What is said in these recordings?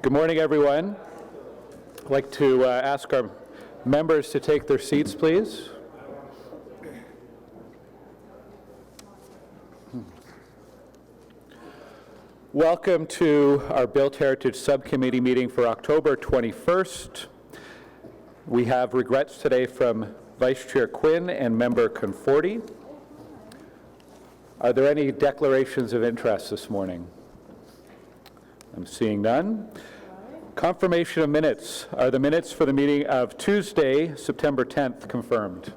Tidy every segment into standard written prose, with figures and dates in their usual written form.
Good morning, everyone. I'd like to ask our members to take their seats, please. Welcome to our Built Heritage Subcommittee meeting for October 21st. We have regrets today from Vice Chair Quinn and Member Conforti. Are there any declarations of interest this morning? I'm seeing none. Confirmation of minutes. Are the minutes for the meeting of Tuesday, September 10th confirmed?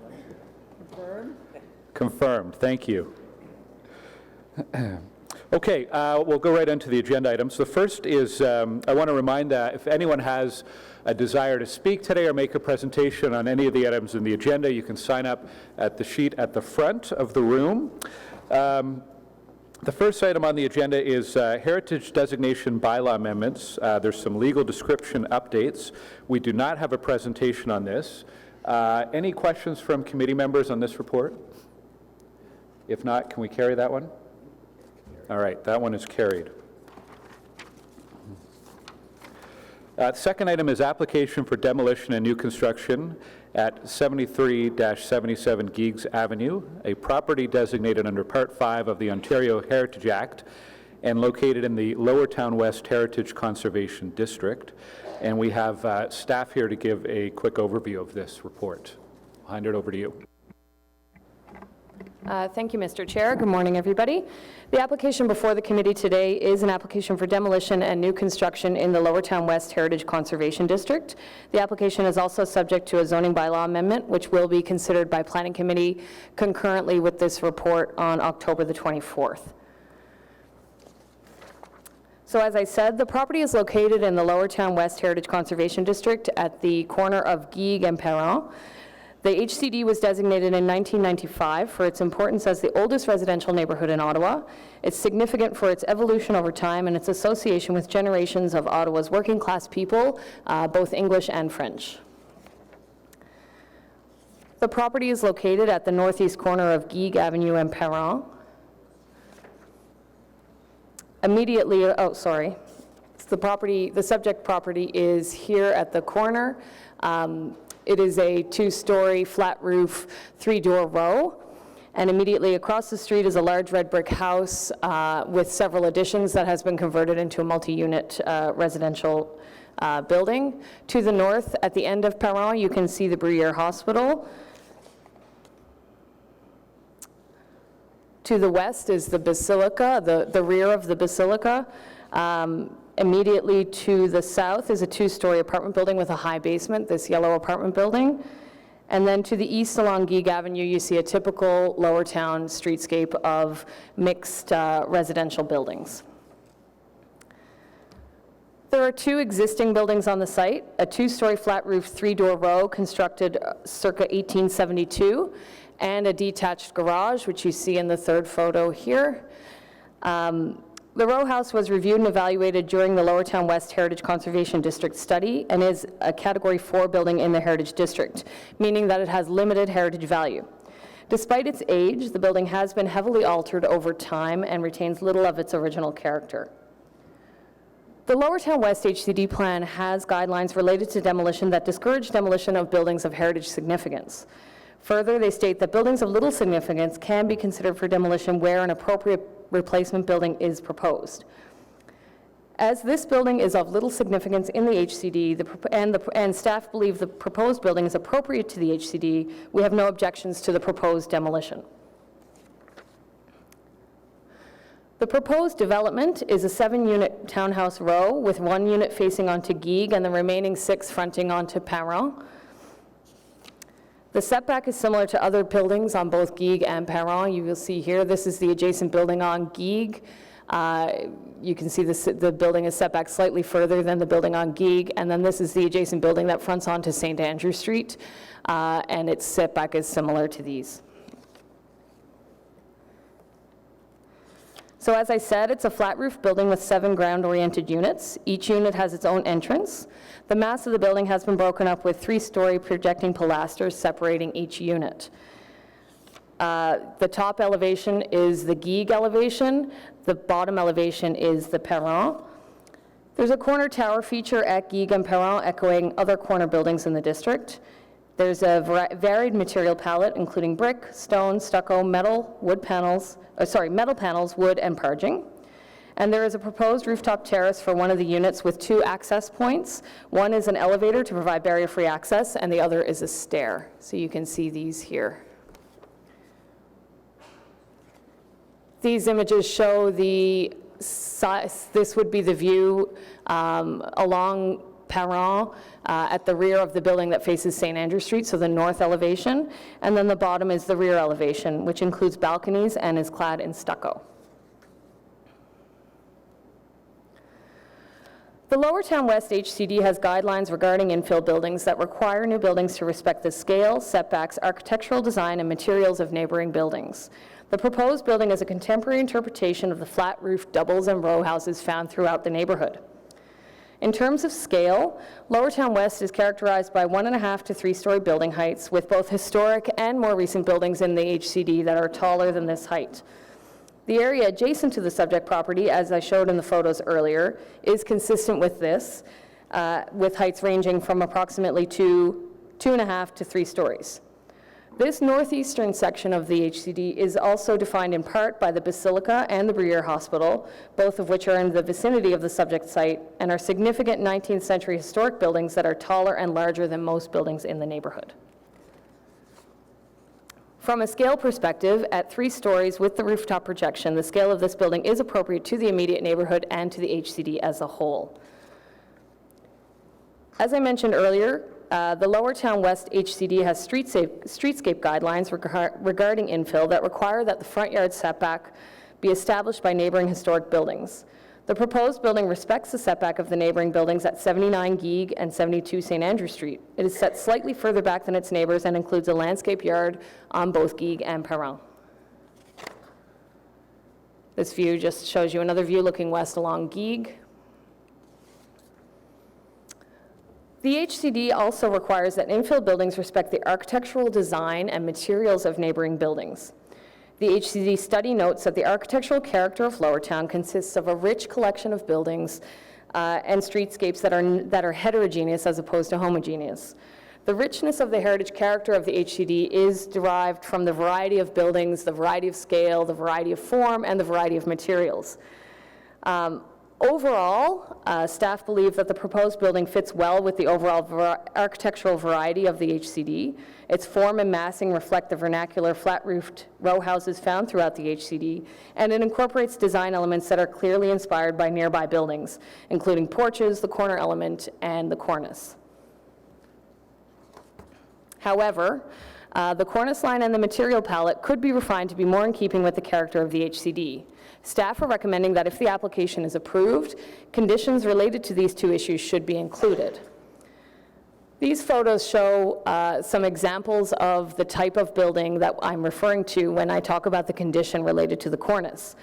Confirmed. Confirmed. Thank you. Okay, we'll go right into the agenda items. The first is, I want to remind that if anyone has a desire to speak today or make a presentation on any of the items in the agenda, you can sign up at the sheet at the front of the room. The first item on the agenda is heritage designation bylaw amendments. There's some legal description updates. We do not have a presentation on this. Any questions from committee members on this report? If not, can we carry that one? All right, that one is carried. Second item is application for demolition and new construction at 73-77 Geeks Avenue, a property designated under Part 5 of the Ontario Heritage Act and located in the Lower Town West Heritage Conservation District. And we have staff here to give a quick overview of this report. I'll hand it over to you. Thank you, Mr. Chair. Good morning, everybody. The application before the committee today is an application for demolition and new construction in the Lower Town West Heritage Conservation District. The application is also subject to a zoning bylaw amendment, which will be considered by Planning Committee concurrently with this report on October the 24th. So as I said, the property is located in the Lower Town West Heritage Conservation District at the corner of Geeks and Perron. The HCD was designated in 1995 for its importance as the oldest residential neighborhood in Ottawa. It's significant for its evolution over time and its association with generations of Ottawa's working class people, both English and French. The property is located at the northeast corner of Geeks Avenue and Perron. Immediately, the subject property is here at the corner. It is a two-story, flat roof, three-door row. And immediately across the street is a large red brick house with several additions that has been converted into a multi-unit residential building. To the north, at the end of Perron, you can see the Bruyere Hospital. To the west is the Basilica, the rear of the Basilica. Immediately to the south is a two-story apartment building with a high basement, this yellow apartment building. And then to the east along Geeks Avenue, you see a typical Lower Town streetscape of mixed residential buildings. There are two existing buildings on the site, a two-story flat roof, three-door row constructed circa 1872, and a detached garage, which you see in the third photo here. The row house was reviewed and evaluated during the Lower Town West Heritage Conservation District study and is a Category 4 building in the Heritage District, meaning that it has limited heritage value. Despite its age, the building has been heavily altered over time and retains little of its original character. The Lower Town West HCD plan has guidelines related to demolition that discourage demolition of buildings of heritage significance. Further, they state that buildings of little significance can be considered for demolition where an appropriate replacement building is proposed. As this building is of little significance in the HCD and staff believe the proposed building is appropriate to the HCD, we have no objections to the proposed demolition. The proposed development is a 7-unit townhouse row with 1 unit facing onto Geeks and the remaining 6 fronting onto Perron. The setback is similar to other buildings on both Geeks and Perron. You will see here, this is the adjacent building on Geeks. You can see the building is set back slightly further than the building on Geeks, and then this is the adjacent building that fronts onto St. Andrew Street, and its setback is similar to these. So as I said, it's a flat roof building with 7 ground-oriented units. Each unit has its own entrance. The mass of the building has been broken up with 3-story projecting pilasters separating each unit. The top elevation is the Geeks elevation. The bottom elevation is the Perron. There's a corner tower feature at Guigues and Perron echoing other corner buildings in the district. There's a varied material palette, including brick, stone, stucco, metal panels, wood, and parging. And there is a proposed rooftop terrace for one of the units with 2 access points. One is an elevator to provide barrier-free access, and the other is a stair. So you can see these here. These images show the size. This would be the view along Perron at the rear of the building that faces St. Andrew Street, so the north elevation. And then the bottom is the rear elevation, which includes balconies and is clad in stucco. The Lower Town West HCD has guidelines regarding infill buildings that require new buildings to respect the scale, setbacks, architectural design, and materials of neighboring buildings. The proposed building is a contemporary interpretation of the flat roof doubles and row houses found throughout the neighborhood. In terms of scale, Lower Town West is characterized by 1.5 to 3-story building heights, with both historic and more recent buildings in the HCD that are taller than this height. The area adjacent to the subject property, as I showed in the photos earlier, is consistent with this, with heights ranging from approximately 2.5 to 3 stories. This northeastern section of the HCD is also defined in part by the Basilica and the Bruyere Hospital, both of which are in the vicinity of the subject site and are significant 19th century historic buildings that are taller and larger than most buildings in the neighborhood. From a scale perspective, at 3 stories with the rooftop projection, the scale of this building is appropriate to the immediate neighborhood and to the HCD as a whole. As I mentioned earlier, the Lower Town West HCD has streetscape guidelines regarding infill that require that the front yard setback be established by neighboring historic buildings. The proposed building respects the setback of the neighboring buildings at 79 Guigues and 72 St. Andrew Street. It is set slightly further back than its neighbors and includes a landscape yard on both Guigues and Perron. This view just shows you another view looking west along Guigues. The HCD also requires that infill buildings respect the architectural design and materials of neighboring buildings. The HCD study notes that the architectural character of Lower Town consists of a rich collection of buildings and streetscapes that are heterogeneous as opposed to homogeneous. The richness of the heritage character of the HCD is derived from the variety of buildings, the variety of scale, the variety of form, and the variety of materials. Overall, staff believe that the proposed building fits well with the overall architectural variety of the HCD. Its form and massing reflect the vernacular flat-roofed row houses found throughout the HCD, and it incorporates design elements that are clearly inspired by nearby buildings, including porches, the corner element, and the cornice. However, the cornice line and the material palette could be refined to be more in keeping with the character of the HCD. Staff are recommending that if the application is approved, conditions related to these 2 issues should be included. These photos show some examples of the type of building that I'm referring to when I talk about the condition related to the cornice.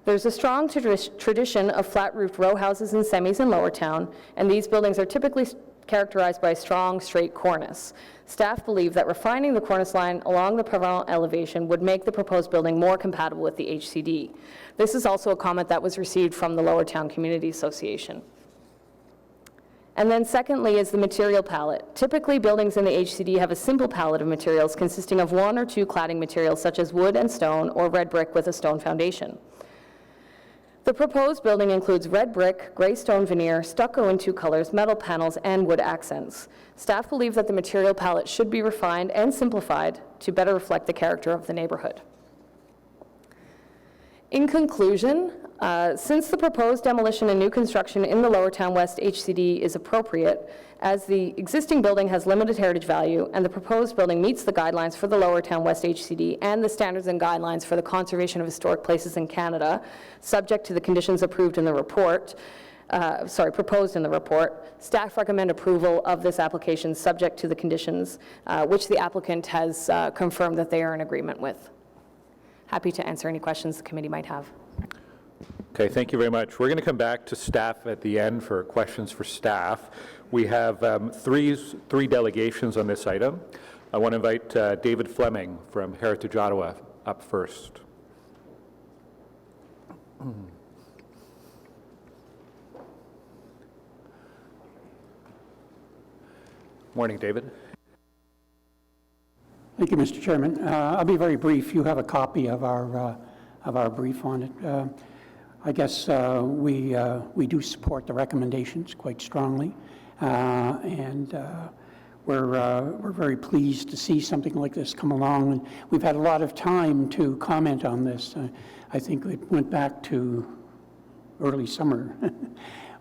There's a strong tradition of flat-roofed row houses and semis in Lower Town, and these buildings are typically characterized by a strong, straight cornice. Staff believe that refining the cornice line along the Perron elevation would make the proposed building more compatible with the HCD. This is also a comment that was received from the Lower Town Community Association. And then secondly is the material palette. Typically, buildings in the HCD have a simple palette of materials consisting of 1 or 2 cladding materials such as wood and stone or red brick with a stone foundation. The proposed building includes red brick, gray stone veneer, stucco in 2 colors, metal panels, and wood accents. Staff believe that the material palette should be refined and simplified to better reflect the character of the neighborhood. In conclusion, since the proposed demolition and new construction in the Lower Town West HCD is appropriate, as the existing building has limited heritage value and the proposed building meets the guidelines for the Lower Town West HCD and the standards and guidelines for the conservation of historic places in Canada, subject to the conditions approved in the report, proposed in the report, staff recommend approval of this application subject to the conditions which the applicant has confirmed that they are in agreement with. Happy to answer any questions the committee might have. Okay, thank you very much. We're going to come back to staff at the end for questions for staff. We have three delegations on this item. I want to invite David Fleming from Heritage Ottawa up first. Morning, David. Thank you, Mr. Chairman. I'll be very brief. You have a copy of our brief on it. I guess we do support the recommendations quite strongly, and we're very pleased to see something like this come along. And we've had a lot of time to comment on this. I think it went back to early summer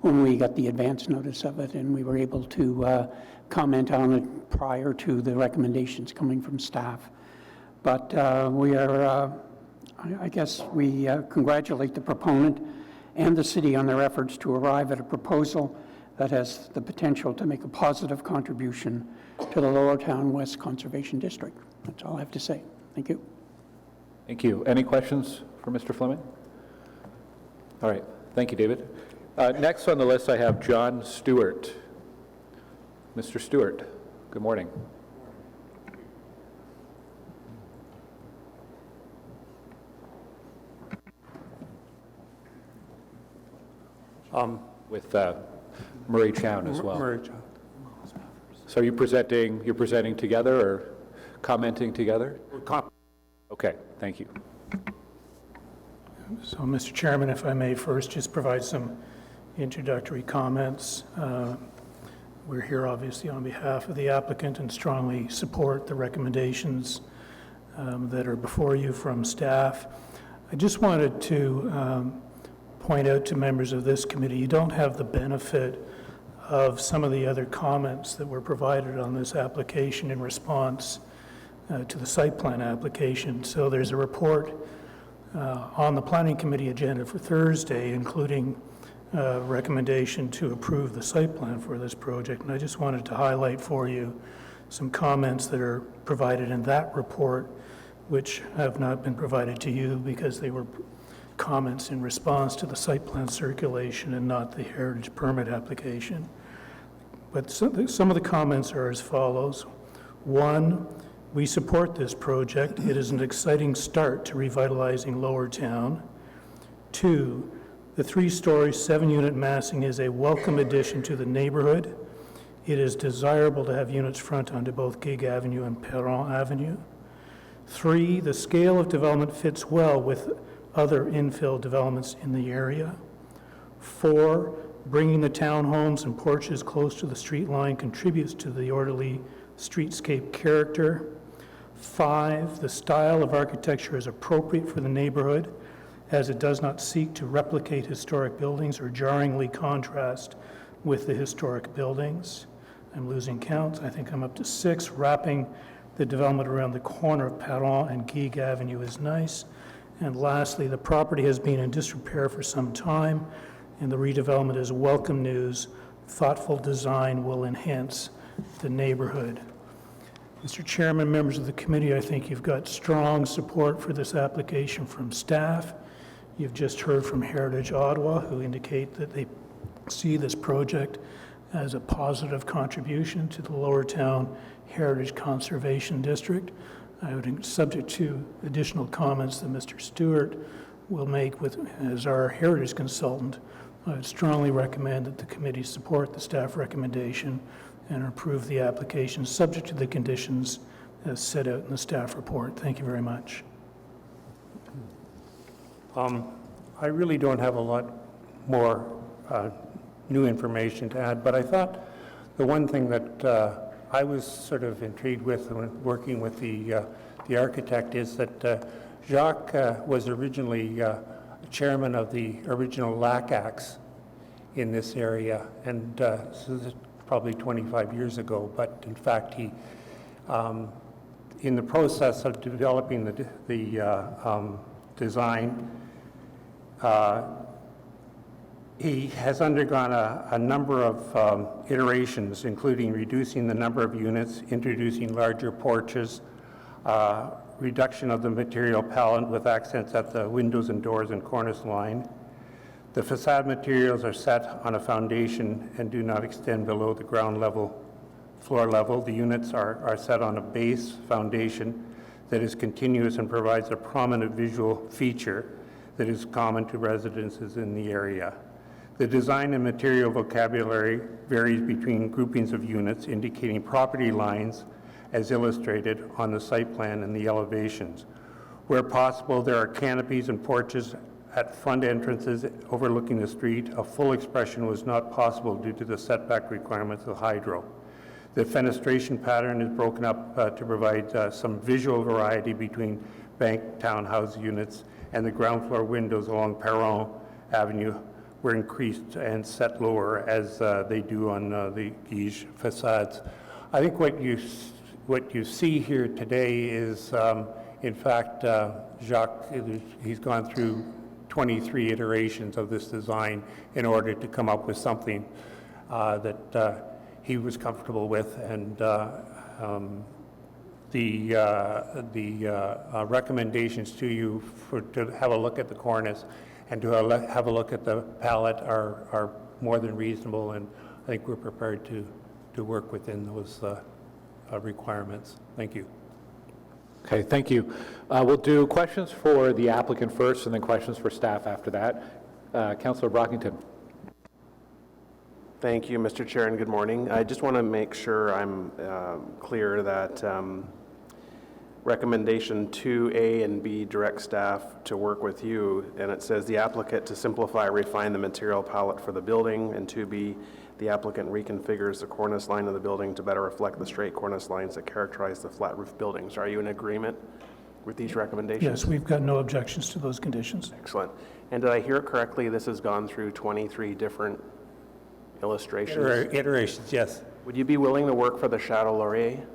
when we got the advance notice of it, and we were able to comment on it prior to the recommendations coming from staff. But we are, I guess we congratulate the proponent and the city on their efforts to arrive at a proposal that has the potential to make a positive contribution to the Lower Town West Conservation District. That's all I have to say. Thank you. Thank you. Any questions for Mr. Fleming? All right. Thank you, David. Next on the list, I have John Stewart. Mr. Stewart, good morning. With Murray Chown as well. Murray Chown. So you're presenting together or commenting together? Okay, thank you. So, Mr. Chairman, if I may first just provide some introductory comments. We're here obviously on behalf of the applicant and strongly support the recommendations that are before you from staff. I just wanted to point out to members of this committee, you don't have the benefit of some of the other comments that were provided on this application in response to the site plan application. So there's a report on the planning committee agenda for Thursday, including recommendation to approve the site plan for this project. And I just wanted to highlight for you some comments that are provided in that report, which have not been provided to you because they were comments in response to the site plan circulation and not the heritage permit application. But some of the comments are as follows. 1, we support this project. It is an exciting start to revitalizing Lower Town. 2, the 3-story, 7-unit massing is a welcome addition to the neighborhood. It is desirable to have units front onto both Gig Avenue and Perron Avenue. 3, the scale of development fits well with other infill developments in the area. 4, bringing the townhomes and porches close to the street line contributes to the orderly streetscape character. 5, the style of architecture is appropriate for the neighborhood as it does not seek to replicate historic buildings or jarringly contrast with the historic buildings. I'm losing count. I think I'm up to 6. Wrapping the development around the corner of Perron and Gig Avenue is nice. And lastly, the property has been in disrepair for some time, and the redevelopment is welcome news. Thoughtful design will enhance the neighborhood. Mr. Chairman, members of the committee, I think you've got strong support for this application from staff. You've just heard from Heritage Ottawa, who indicate that they see this project as a positive contribution to the Lower Town Heritage Conservation District. I would, subject to additional comments that Mr. Stewart will make as our heritage consultant, I would strongly recommend that the committee support the staff recommendation and approve the application subject to the conditions as set out in the staff report. Thank you very much. I really don't have a lot more new information to add, but I thought the one thing that I was sort of intrigued with when working with the architect is that Jacques was originally chairman of the original LACAX in this area, and so this is probably 25 years ago, but in fact he, in the process of developing the design, he has undergone a number of iterations, including reducing the number of units, introducing larger porches, reduction of the material palette with accents at the windows and doors and cornice line. The facade materials are set on a foundation and do not extend below the ground level, floor level. The units are set on a base foundation that is continuous and provides a prominent visual feature that is common to residences in the area. The design and material vocabulary varies between groupings of units indicating property lines as illustrated on the site plan and the elevations. Where possible, there are canopies and porches at front entrances overlooking the street. A full expression was not possible due to the setback requirements of hydro. The fenestration pattern is broken up to provide some visual variety between bank townhouse units, and the ground floor windows along Perron Avenue were increased and set lower as they do on the Guige facades. I think what you see here today is, in fact, Jacques, he's gone through 23 iterations of this design in order to come up with something that he was comfortable with, and the recommendations to you to have a look at the cornice and to have a look at the palette are more than reasonable, and I think we're prepared to work within those requirements. Thank you. Okay, thank you. We'll do questions for the applicant first and then questions for staff after that. Councillor Brockington. Thank you, Mr. Chair, and good morning. I just want to make sure I'm clear that recommendation 2A and B direct staff to work with you, and it says the applicant to simplify, refine the material palette for the building, and 2B, the applicant reconfigures the cornice line of the building to better reflect the straight cornice lines that characterize the flat roof buildings. Are you in agreement with these recommendations? Yes, we've got no objections to those conditions. Excellent. And did I hear it correctly, this has gone through 23 different illustrations? Iterations, yes. Would you be willing to work for the Chateau Laurier?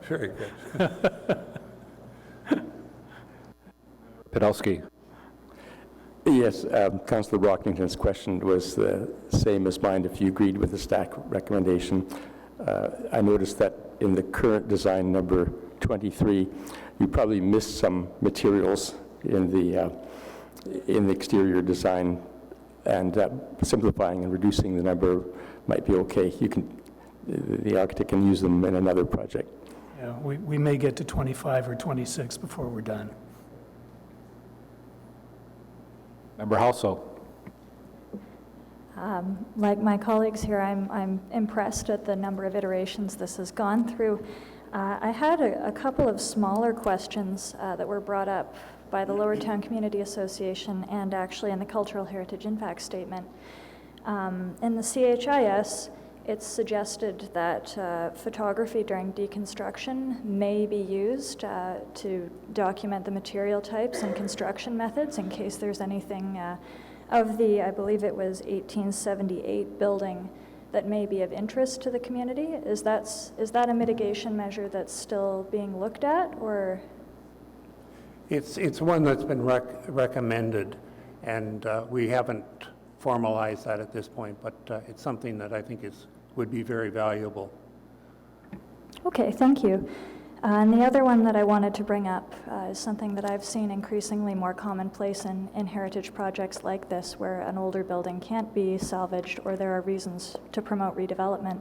Very good. Podolsky. Yes, Councillor Brockington's question was the same as mine, if you agreed with the staff recommendation. I noticed that in the current design number 23, you probably missed some materials in the exterior design, and simplifying and reducing the number might be okay. The architect can use them in another project. Yeah, we may get to 25 or 26 before we're done. Member Halsall. Like my colleagues here, I'm impressed at the number of iterations this has gone through. I had a couple of smaller questions that were brought up by the Lower Town Community Association and actually in the Cultural Heritage Impact Statement. In the CHIS, it's suggested that photography during deconstruction may be used to document the material types and construction methods in case there's anything of the, I believe it was 1878 building that may be of interest to the community. Is that a mitigation measure that's still being looked at, or? It's one that's been recommended, and we haven't formalized that at this point, but it's something that I think would be very valuable. Okay, thank you. And the other one that I wanted to bring up is something that I've seen increasingly more commonplace in heritage projects like this, where an older building can't be salvaged or there are reasons to promote redevelopment.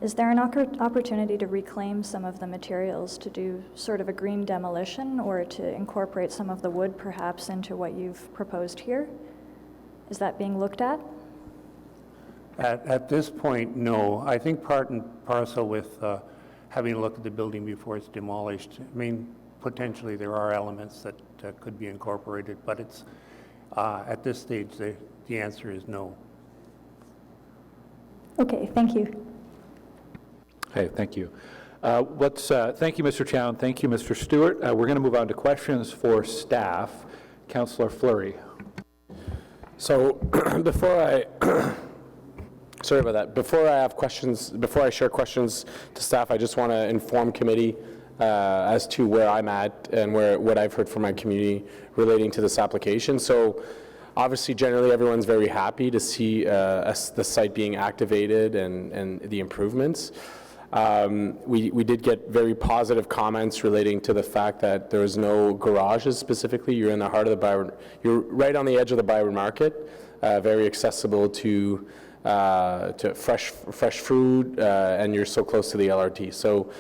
Is there an opportunity to reclaim some of the materials to do sort of a green demolition, or to incorporate some of the wood perhaps into what you've proposed here? Is that being looked at? At this point, no. I think part and parcel with having a look at the building before it's demolished. I mean, potentially there are elements that could be incorporated, but it's at this stage the answer is no. Okay, thank you. Okay, thank you. Thank you, Mr. Chown. Thank you, Mr. Stewart. We're going to move on to questions for staff. Councillor Fleury. So sorry about that. Before I share questions to staff, I just want to inform committee as to where I'm at and what I've heard from my community relating to this application. So obviously, generally, everyone's very happy to see the site being activated and the improvements. We did get very positive comments relating to the fact that there was no garages specifically. You're in the heart of the Byron. You're right on the edge of the Byron Market, very accessible to fresh food, and you're so close to the LRT. So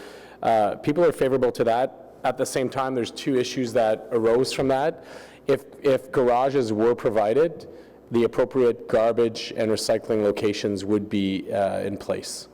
people are favorable to that. At the same time, there's two issues that arose from that. if garages were provided, the appropriate garbage and recycling locations would be in place.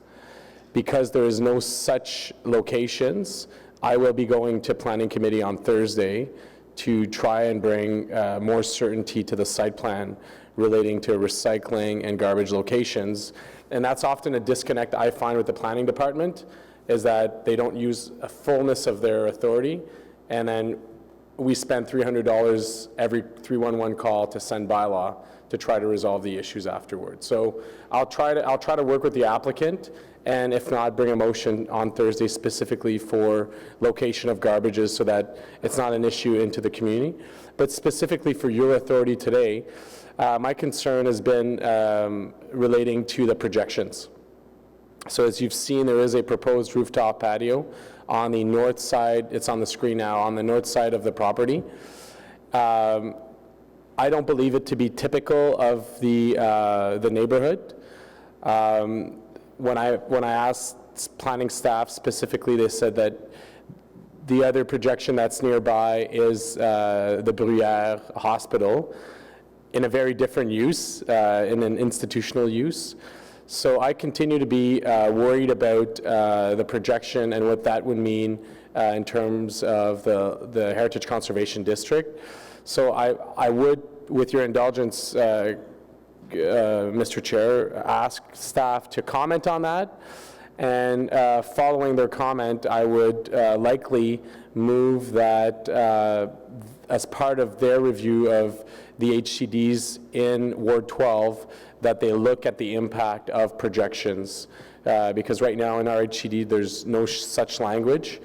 Because there is no such locations, I will be going to Planning Committee on Thursday to try and bring more certainty to the site plan relating to recycling and garbage locations. And that's often a disconnect I find with the planning department, is that they don't use a fullness of their authority, and then we spend $300 every 311 call to send bylaw to try to resolve the issues afterwards. So I'll try to work with the applicant, and if not, bring a motion on Thursday specifically for location of garbages so that it's not an issue into the community. But specifically for your authority today, my concern has been relating to the projections. So as you've seen, there is a proposed rooftop patio on the north side. It's on the screen now, on the north side of the property. I don't believe it to be typical of the neighborhood. When I asked planning staff specifically, they said that the other projection that's nearby is the Bruyère Hospital in a very different use, in an institutional use. So I continue to be worried about the projection and what that would mean in terms of the Heritage Conservation District. So I would, with your indulgence, Mr. Chair, ask staff to comment on that. And following their comment, I would likely move that as part of their review of the HCDs in Ward 12, that they look at the impact of projections. Because right now in our HCD, there's no such language.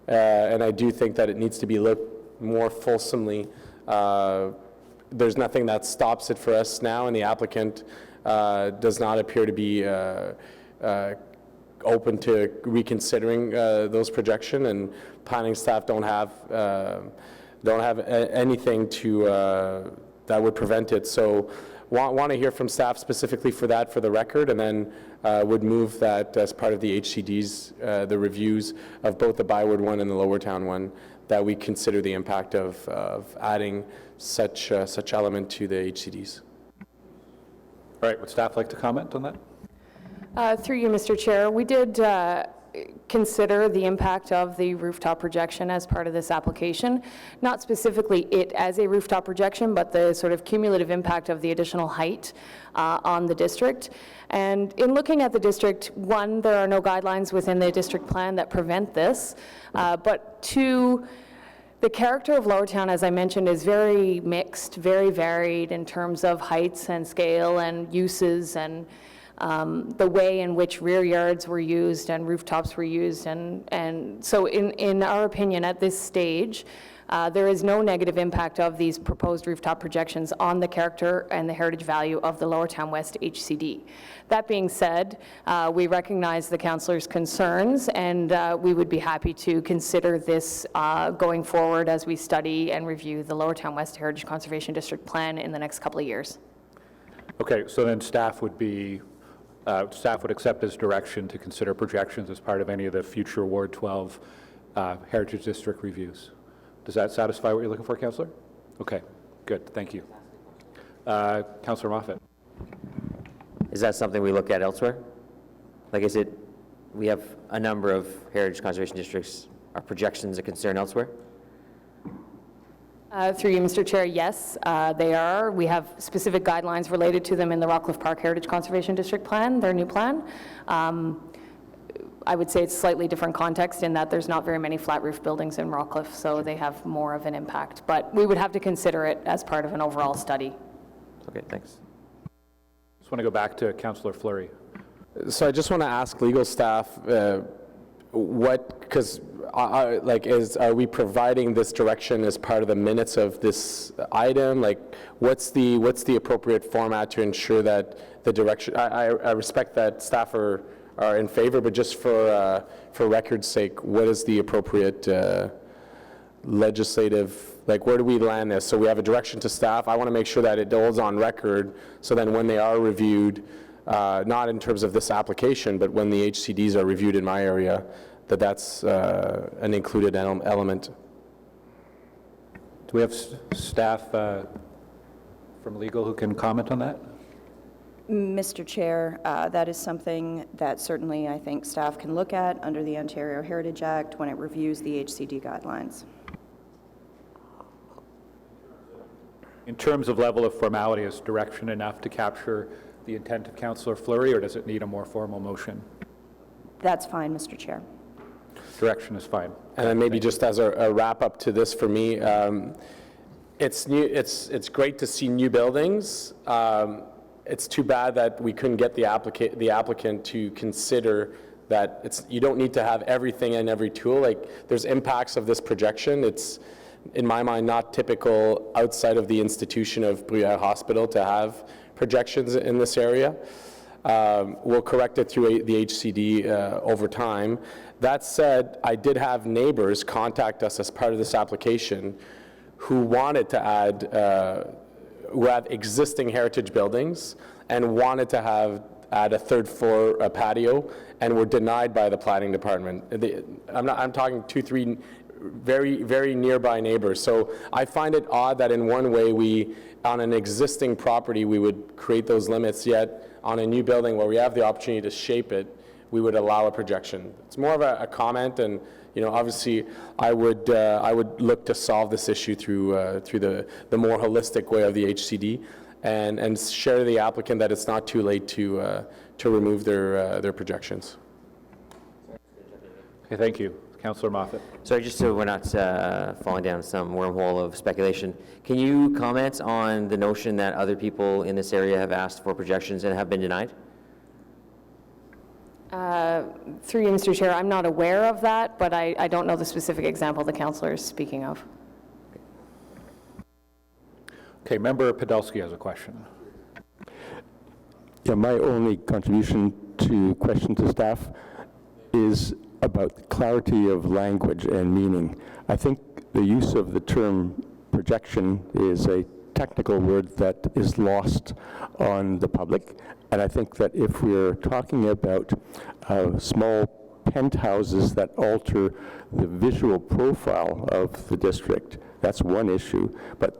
And I do think that it needs to be looked more fulsomely. There's nothing that stops it for us now, and the applicant does not appear to be open to reconsidering those projections, and planning staff don't have anything to that would prevent it. So want to hear from staff specifically for that, for the record, and then would move that as part of the HCDs, the reviews of both the Byward one and the Lower Town one, that we consider the impact of adding such element to the HCDs. All right, would staff like to comment on that? Through you, Mr. Chair, we did consider the impact of the rooftop projection as part of this application. Not specifically it as a rooftop projection, but the sort of cumulative impact of the additional height on the district. And in looking at the district, one, there are no guidelines within the district plan that prevent this, but two, the character of Lowertown, as I mentioned, is very mixed, very varied in terms of heights and scale and uses, and the way in which rear yards were used and rooftops were used. And so in our opinion, at this stage, there is no negative impact of these proposed rooftop projections on the character and the heritage value of the Lowertown West HCD. That being said, we recognize the councillors' concerns, and we would be happy to consider this going forward as we study and review the Lowertown West Heritage Conservation District plan in the next couple of years. Okay, so then staff would accept this direction to consider projections as part of any of the future Ward 12 Heritage District reviews. Does that satisfy what you're looking for, Councillor? Okay, good, thank you. Councillor Moffat. Is that something we look at elsewhere? Like, is it, we have a number of heritage conservation districts. Are projections a concern elsewhere? Through you, Mr. Chair, yes, they are. We have specific guidelines related to them in the Rockcliffe Park Heritage Conservation District plan, their new plan. I would say it's slightly different context in that there's not very many flat roof buildings in Rockcliffe, so they have more of an impact. But we would have to consider it as part of an overall study. Okay, thanks. Just want to go back to Councillor Fleury. So I just want to ask legal staff, because are we providing this direction as part of the minutes of this item? Like, what's the appropriate format to ensure that the direction, I respect that staff are in favor, but just for record's sake, what is the appropriate legislative, like, where do we land this? So we have a direction to staff. I want to make sure that it holds on record, so then when they are reviewed, not in terms of this application, but when the HCDs are reviewed in my area, that's an included element. Do we have staff from legal who can comment on that? Mr. Chair, that is something that certainly I think staff can look at under the Ontario Heritage Act when it reviews the HCD guidelines. In terms of level of formality, is direction enough to capture the intent of Councillor Fleury, or does it need a more formal motion? That's fine, Mr. Chair. Direction is fine. And then maybe just as a wrap up to this for me, it's great to see new buildings. It's too bad that we couldn't get the applicant to consider that you don't need to have everything and every tool. Like, there's impacts of this projection. It's, in my mind, not typical outside of the institution of Bruyère Hospital to have projections in this area. We'll correct it through the HCD over time. That said, I did have neighbors contact us as part of this application who wanted to add, who have existing heritage buildings and wanted to add a third floor patio, and were denied by the planning department. I'm talking 2, 3 very, very nearby neighbors. So I find it odd that in one way on an existing property, we would create those limits, yet on a new building where we have the opportunity to shape it, we would allow a projection. It's more of a comment, and obviously I would look to solve this issue through the more holistic way of the HCD, and share the applicant that it's not too late to remove their projections. Okay, thank you. Councillor Moffat. Sorry, just so we're not falling down some wormhole of speculation, can you comment on the notion that other people in this area have asked for projections and have been denied? Through you, Mr. Chair, I'm not aware of that, but I don't know the specific example the councillor is speaking of. Okay, Member Podolsky has a question. Yeah, my only contribution to question to staff is about clarity of language and meaning. I think the use of the term projection is a technical word that is lost on the public, and I think that if we're talking about small penthouses that alter the visual profile of the district, that's one issue. But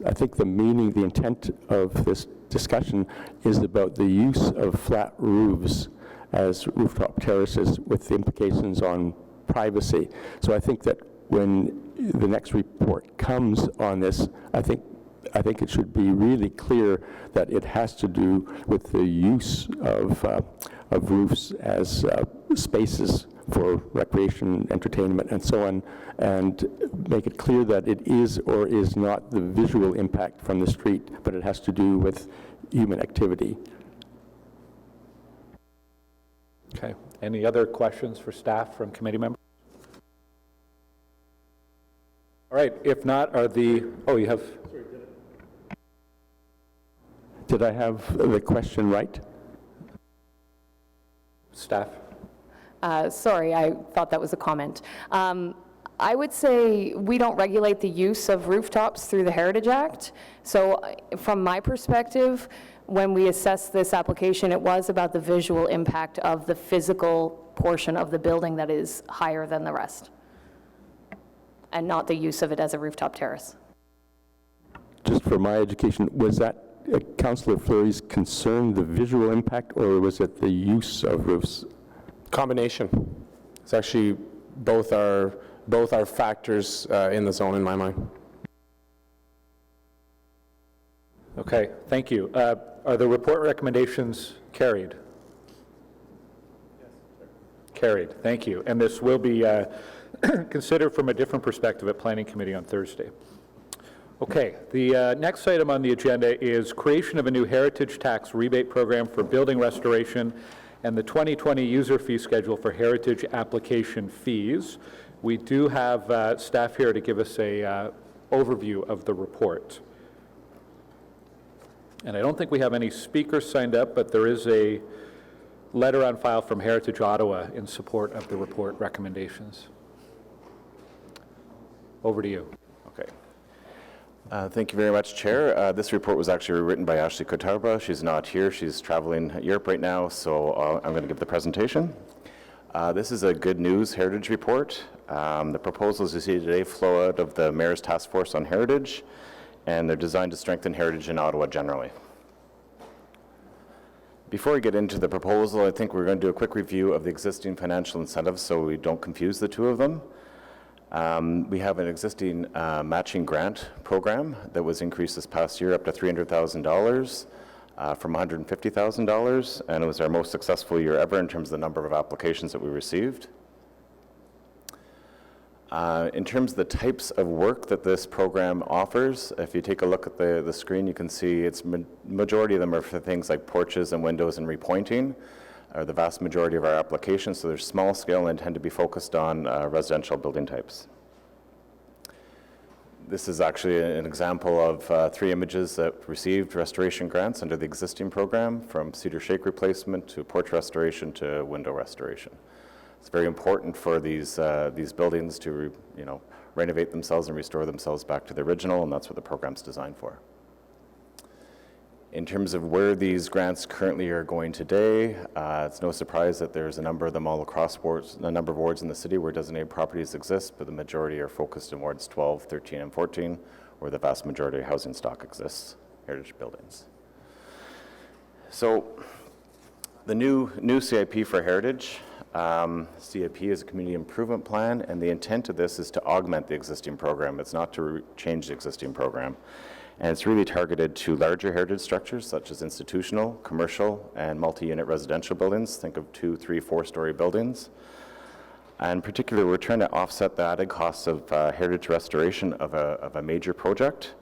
I think the meaning, the intent of this discussion is about the use of flat roofs as rooftop terraces with the implications on privacy. So I think that when the next report comes on this, I think it should be really clear that it has to do with the use of roofs as spaces for recreation, entertainment, and so on, and make it clear that it is or is not the visual impact from the street, but it has to do with human activity. Okay. Any other questions for staff from committee members? All right. If not, you have... Did I have the question right? Staff? Sorry, I thought that was a comment. I would say we don't regulate the use of rooftops through the Heritage Act. So from my perspective, when we assessed this application, it was about the visual impact of the physical portion of the building that is higher than the rest, and not the use of it as a rooftop terrace. Just for my education, was that Councillor Fleury's concern, the visual impact, or was it the use of roofs? Combination. It's actually both are factors in the zone in my mind. Okay, thank you. Are the report recommendations carried? Yes, sir. Carried, thank you. And this will be considered from a different perspective at Planning Committee on Thursday. Okay, the next item on the agenda is creation of a new heritage tax rebate program for building restoration and the 2020 user fee schedule for heritage application fees. We do have staff here to give us a overview of the report. And I don't think we have any speakers signed up, but there is a letter on file from Heritage Ottawa in support of the report recommendations. Over to you. Okay. Thank you very much, Chair. This report was actually written by Ashley Kotarba. She's not here. She's traveling Europe right now, so I'm going to give the presentation. This is a good news heritage report. The proposals you see today flow out of the Mayor's Task Force on Heritage, and they're designed to strengthen heritage in Ottawa generally. Before we get into the proposal, I think we're going to do a quick review of the existing financial incentives so we don't confuse the two of them. We have an existing matching grant program that was increased this past year up to $300,000 from $150,000, and it was our most successful year ever in terms of the number of applications that we received. In terms of the types of work that this program offers, if you take a look at the screen, you can see it's majority of them are for things like porches and windows and repointing, are the vast majority of our applications. So they're small scale and tend to be focused on residential building types. This is actually an example of 3 images that received restoration grants under the existing program, from cedar shake replacement to porch restoration to window restoration. It's very important for these buildings to renovate themselves and restore themselves back to the original, and that's what the program's designed for. In terms of where these grants currently are going today, it's no surprise that there's a number of them all across wards, a number of wards in the city where designated properties exist, but the majority are focused in wards 12, 13, and 14, where the vast majority of housing stock exists, heritage buildings. So the new CIP for heritage, CIP is a community improvement plan, and the intent of this is to augment the existing program. It's not to change the existing program. And it's really targeted to larger heritage structures such as institutional, commercial, and multi-unit residential buildings. Think of 2, 3, 4-story buildings. And particularly, we're trying to offset the added costs of heritage restoration of a major project.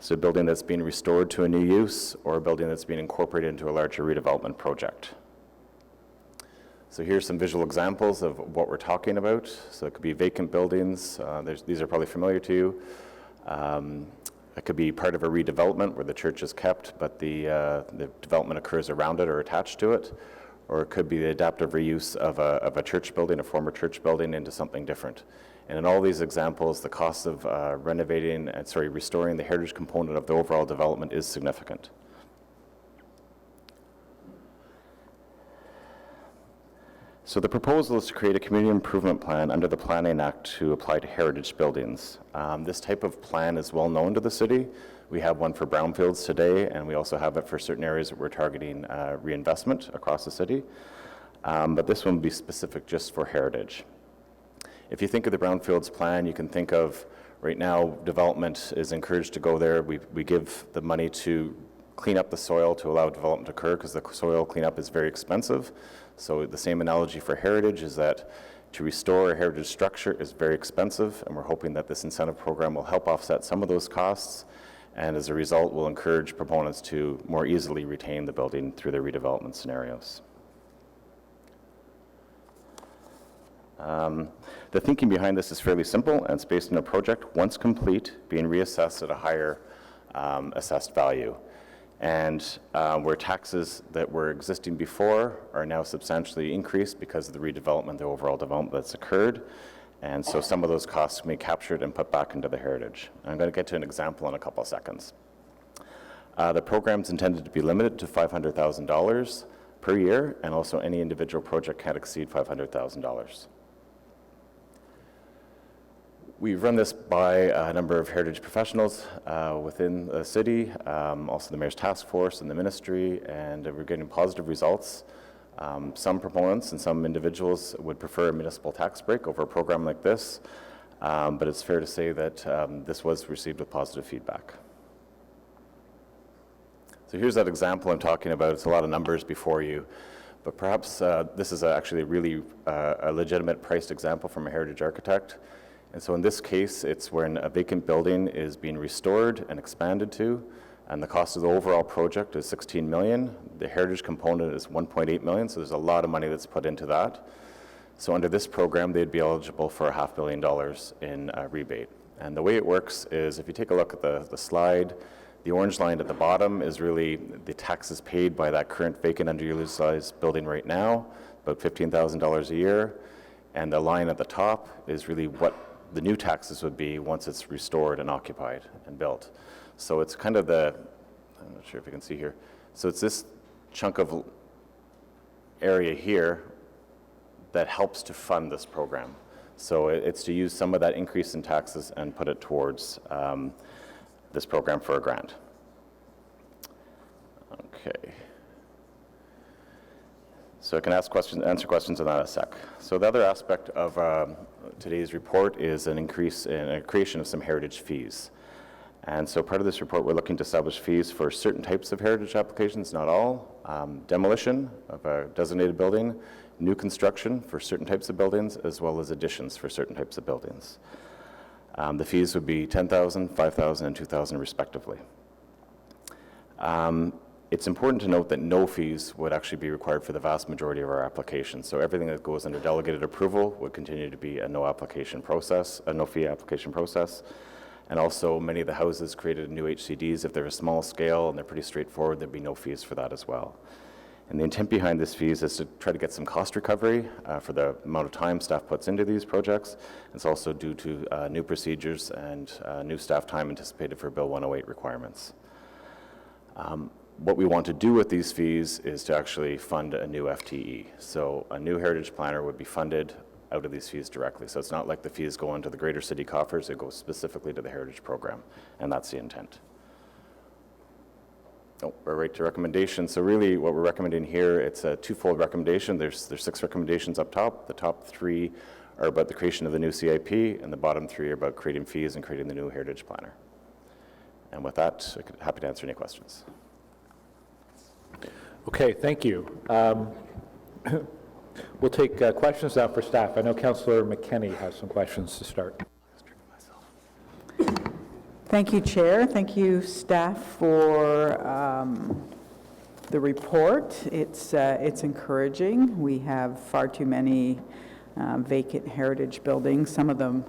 So a building that's being restored to a new use, or a building that's being incorporated into a larger redevelopment project. So here's some visual examples of what we're talking about. So it could be vacant buildings. These are probably familiar to you. It could be part of a redevelopment where the church is kept, but the development occurs around it or attached to it. Or it could be the adaptive reuse of a church building, a former church building, into something different. And in all these examples, the cost of restoring the heritage component of the overall development is significant. So the proposal is to create a community improvement plan under the Planning Act to apply to heritage buildings. This type of plan is well known to the city. We have one for brownfields today, and we also have it for certain areas that we're targeting reinvestment across the city. But this one will be specific just for heritage. If you think of the brownfields plan, you can think of, right now, development is encouraged to go there. We give the money to clean up the soil to allow development to occur, because the soil cleanup is very expensive. So the same analogy for heritage is that to restore a heritage structure is very expensive, and we're hoping that this incentive program will help offset some of those costs, and as a result will encourage proponents to more easily retain the building through their redevelopment scenarios. The thinking behind this is fairly simple, and it's based on a project, once complete, being reassessed at a higher assessed value. And where taxes that were existing before are now substantially increased because of the redevelopment, the overall development that's occurred. And so some of those costs can be captured and put back into the heritage. I'm going to get to an example in a couple of seconds. The program's intended to be limited to $500,000 per year, and also any individual project can't exceed $500,000. We've run this by a number of heritage professionals within the city, also the Mayor's Task Force and the ministry, and we're getting positive results. Some proponents and some individuals would prefer a municipal tax break over a program like this, but it's fair to say that this was received with positive feedback. So here's that example I'm talking about. It's a lot of numbers before you, but perhaps this is actually really a legitimate priced example from a heritage architect. And so in this case, it's when a vacant building is being restored and expanded to, and the cost of the overall project is $16 million. The heritage component is $1.8 million, so there's a lot of money that's put into that. So under this program, they'd be eligible for $500 million in rebate. And the way it works is, if you take a look at the slide, the orange line at the bottom is really the taxes paid by that current vacant underutilized building right now, about $15,000 a year. And the line at the top is really what the new taxes would be once it's restored and occupied and built. So it's kind of I'm not sure if you can see here. So it's this chunk of area here that helps to fund this program. So it's to use some of that increase in taxes and put it towards this program for a grant. Okay. So I can answer questions on that in a sec. So the other aspect of today's report is an increase in a creation of some heritage fees. And so part of this report, we're looking to establish fees for certain types of heritage applications, not all. Demolition of a designated building, new construction for certain types of buildings, as well as additions for certain types of buildings. The fees would be $10,000, $5,000, and $2,000 respectively. It's important to note that no fees would actually be required for the vast majority of our applications. So everything that goes under delegated approval would continue to be a no fee application process. And also many of the houses created new HCDs, if they're a small scale and they're pretty straightforward, there'd be no fees for that as well. And the intent behind this fees is to try to get some cost recovery for the amount of time staff puts into these projects. It's also due to new procedures and new staff time anticipated for Bill 108 requirements. What we want to do with these fees is to actually fund a new FTE. So a new heritage planner would be funded out of these fees directly. So it's not like the fees go into the greater city coffers, it goes specifically to the heritage program, and that's the intent. We're right to recommendation. So really what we're recommending here, it's a twofold recommendation. There's 6 recommendations up top. The top 3 are about the creation of the new CIP, and the bottom 3 are about creating fees and creating the new heritage planner. And with that, I'm happy to answer any questions. Okay, thank you. We'll take questions now for staff. I know Councillor McKenney has some questions to start. Thank you, Chair. Thank you, staff, for the report. It's encouraging. We have far too many vacant heritage buildings, some of them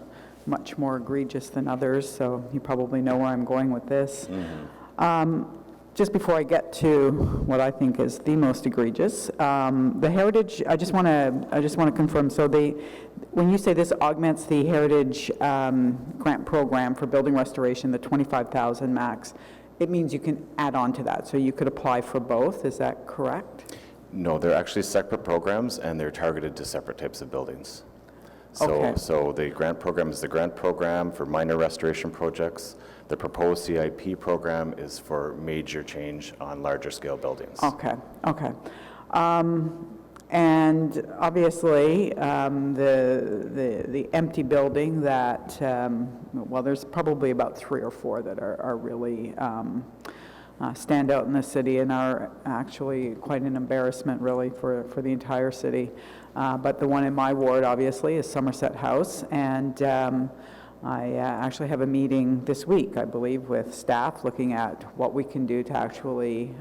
much more egregious than others, so you probably know where I'm going with this. Just before I get to what I think is the most egregious, the heritage, I just want to confirm, so when you say this augments the heritage grant program for building restoration, the $25,000 max, it means you can add on to that, so you could apply for both, is that correct? No, they're actually separate programs, and they're targeted to separate types of buildings. Okay. So the grant program is the grant program for minor restoration projects. The proposed CIP program is for major change on larger scale buildings. Okay, okay. And obviously, the empty building that, well, there's probably about 3 or 4 that are really stand out in the city and are actually quite an embarrassment, really, for the entire city. But the one in my ward, obviously, is Somerset House, and I actually have a meeting this week, I believe, with staff looking at what we can do to actually,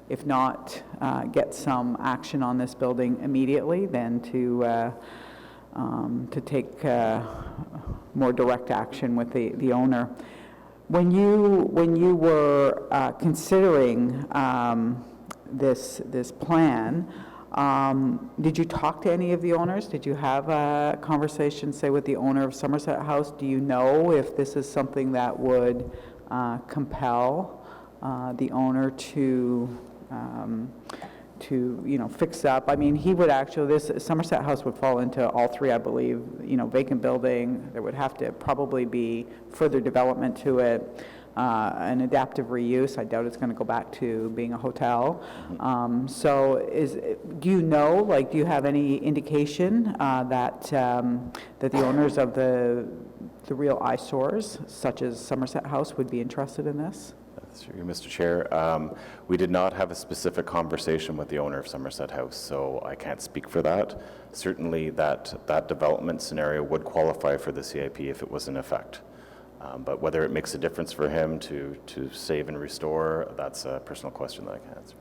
if not get some action on this building immediately, then to take more direct action with the owner. When you were considering this plan, did you talk to any of the owners? Did you have a conversation, say, with the owner of Somerset House? Do you know if this is something that would compel the owner to fix up? I mean, he would actually, this Somerset House would fall into all 3, I believe, vacant building. There would have to probably be further development to it. An adaptive reuse. I doubt it's going to go back to being a hotel. So do you know, like, do you have any indication that the owners of the real eyesores, such as Somerset House, would be interested in this? Through you, Mr. Chair. We did not have a specific conversation with the owner of Somerset House, so I can't speak for that. Certainly that development scenario would qualify for the CIP if it was in effect. But whether it makes a difference for him to save and restore, that's a personal question that I can't answer.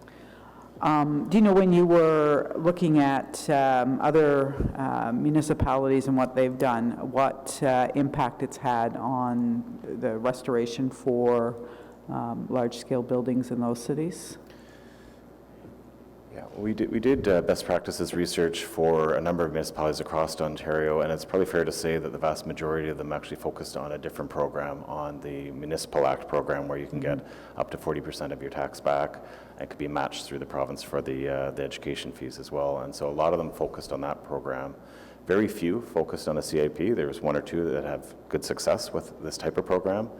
Do you know, when you were looking at other municipalities and what they've done, what impact it's had on the restoration for large-scale buildings in those cities? Yeah, we did best practices research for a number of municipalities across Ontario, and it's probably fair to say that the vast majority of them actually focused on a different program, on the Municipal Act program, where you can get up to 40% of your tax back, and could be matched through the province for the education fees as well. And so a lot of them focused on that program. Very few focused on a CIP. There was one or two that have good success with this type of program.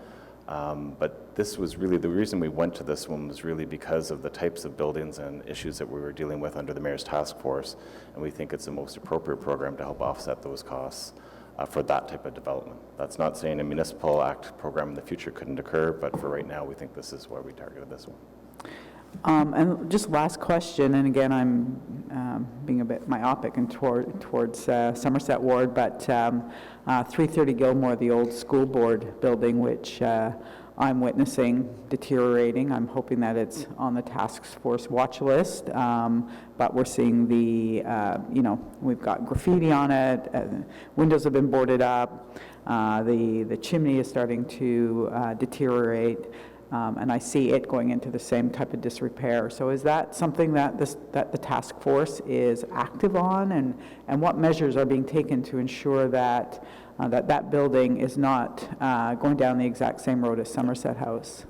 But this was really, the reason we went to this one was really because of the types of buildings and issues that we were dealing with under the Mayor's Task Force, and we think it's the most appropriate program to help offset those costs for that type of development. That's not saying a Municipal Act program in the future couldn't occur, but for right now, we think this is why we targeted this one. And just last question, and again, I'm being a bit myopic and towards Somerset Ward, but 330 Gilmore, the old school board building, which I'm witnessing deteriorating. I'm hoping that it's on the task force watch list, but we're seeing we've got graffiti on it, windows have been boarded up, the chimney is starting to deteriorate. And I see it going into the same type of disrepair. So is that something that the task force is active on, and what measures are being taken to ensure that that building is not going down the exact same road as Somerset House?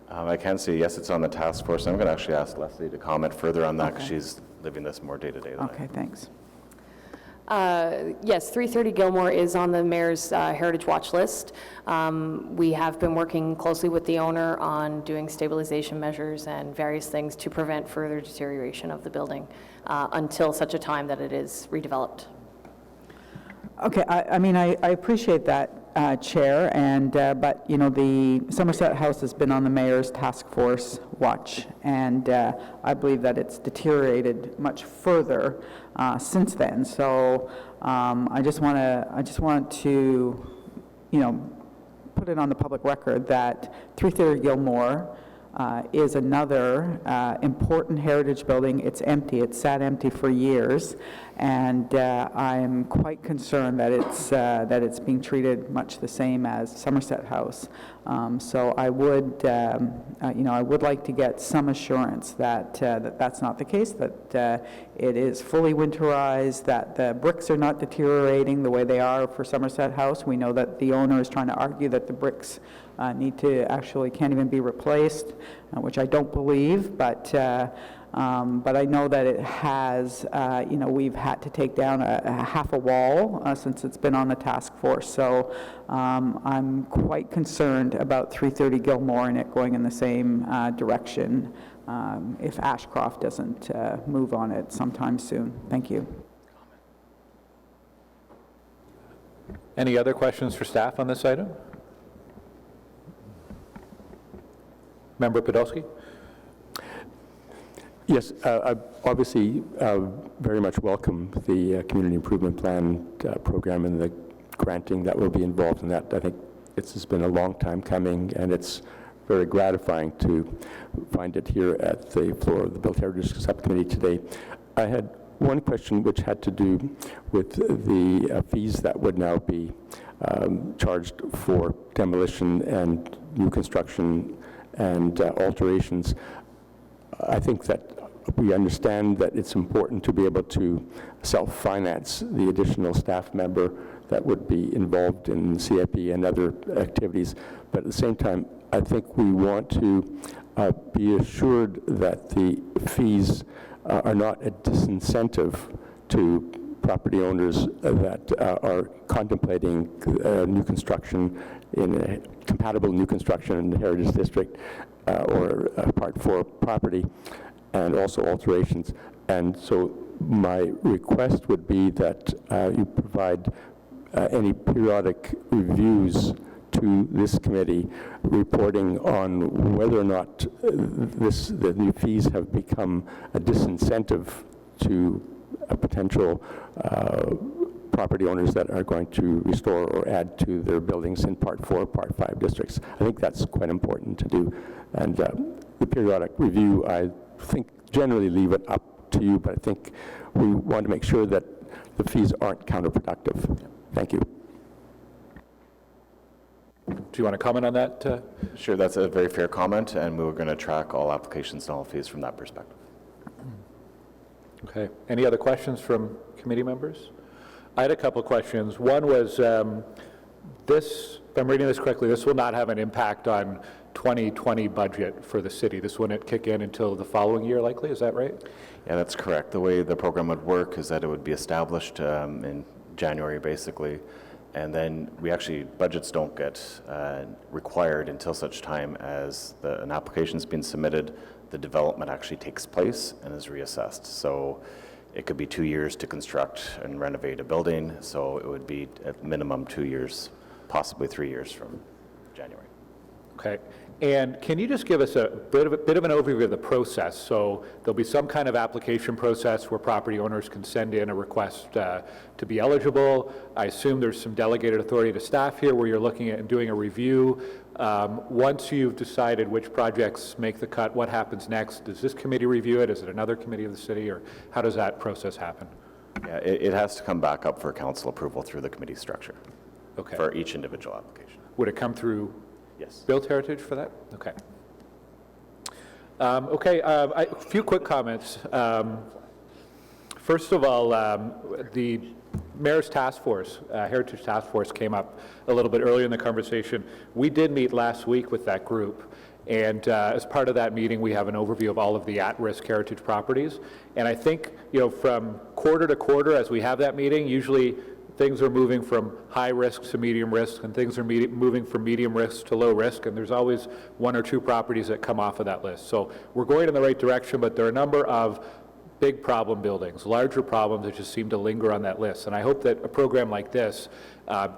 I can say yes, it's on the task force. I'm going to actually ask Leslie to comment further on that because she's living this more day to day than I am. Okay, thanks. Yes, 330 Gilmore is on the Mayor's Heritage Watch list. We have been working closely with the owner on doing stabilization measures and various things to prevent further deterioration of the building until such a time that it is redeveloped. Okay, I appreciate that, Chair, and but the Somerset House has been on the Mayor's Task Force watch, and I believe that it's deteriorated much further since then. So I just want to put it on the public record that 330 Gilmore is another important heritage building. It's empty. It's sat empty for years, and I'm quite concerned that it's being treated much the same as Somerset House. So I would like to get some assurance that that's not the case. That it is fully winterized. That the bricks are not deteriorating the way they are for Somerset House. We know that the owner is trying to argue that the bricks can't even be replaced, which I don't believe, but I know that it has, we've had to take down a half a wall since it's been on the task force. So I'm quite concerned about 330 Gilmore and it going in the same direction if Ashcroft doesn't move on it sometime soon. Thank you. Any other questions for staff on this item? Member Podolsky? Yes, I obviously very much welcome the Community Improvement Plan program and the granting that will be involved in that. I think it's been a long time coming, and it's very gratifying to find it here at the floor of the Built Heritage Subcommittee today. I had one question which had to do with the fees that would now be charged for demolition and new construction and alterations. I think that we understand that it's important to be able to self-finance the additional staff member that would be involved in CIP and other activities, but at the same time, I think we want to be assured that the fees are not a disincentive to property owners that are contemplating new construction compatible new construction in the Heritage District or Part 4 property, and also alterations. And so my request would be that you provide any periodic reviews to this committee reporting on whether or not the new fees have become a disincentive to potential property owners that are going to restore or add to their buildings in Part 4, Part 5 districts. I think that's quite important to do. And the periodic review, I think, generally leave it up to you, but I think we want to make sure that the fees aren't counterproductive. Thank you. Do you want to comment on that? Sure, that's a very fair comment, and we were going to track all applications and all fees from that perspective. Okay. Any other questions from committee members? I had a couple of questions. One was this, if I'm reading this correctly, this will not have an impact on 2020 budget for the city. This wouldn't kick in until the following year, likely. Is that right? Yeah, that's correct. The way the program would work is that it would be established in January, basically, and then budgets don't get required until such time as an application's been submitted, the development actually takes place and is reassessed. So it could be 2 years to construct and renovate a building, so it would be at minimum 2 years, possibly 3 years from January. Okay. And can you just give us a bit of an overview of the process? So there'll be some kind of application process where property owners can send in a request to be eligible. I assume there's some delegated authority to staff here where you're looking at and doing a review. Once you've decided which projects make the cut, what happens next? Does this committee review it? Is it another committee of the city? Or how does that process happen? Yeah, it has to come back up for council approval through the committee structure. Okay. For each individual application. Would it come through Yes. Built Heritage for that? Okay. A few quick comments. First of all, the Mayor's Task Force, Heritage Task Force, came up a little bit earlier in the conversation. We did meet last week with that group, and as part of that meeting, we have an overview of all of the at-risk heritage properties. And I think, from quarter to quarter, as we have that meeting, usually things are moving from high risk to medium risk, and things are moving from medium risk to low risk, and there's always 1 or 2 properties that come off of that list. So we're going in the right direction, but there are a number of big problem buildings, larger problems that just seem to linger on that list. And I hope that a program like this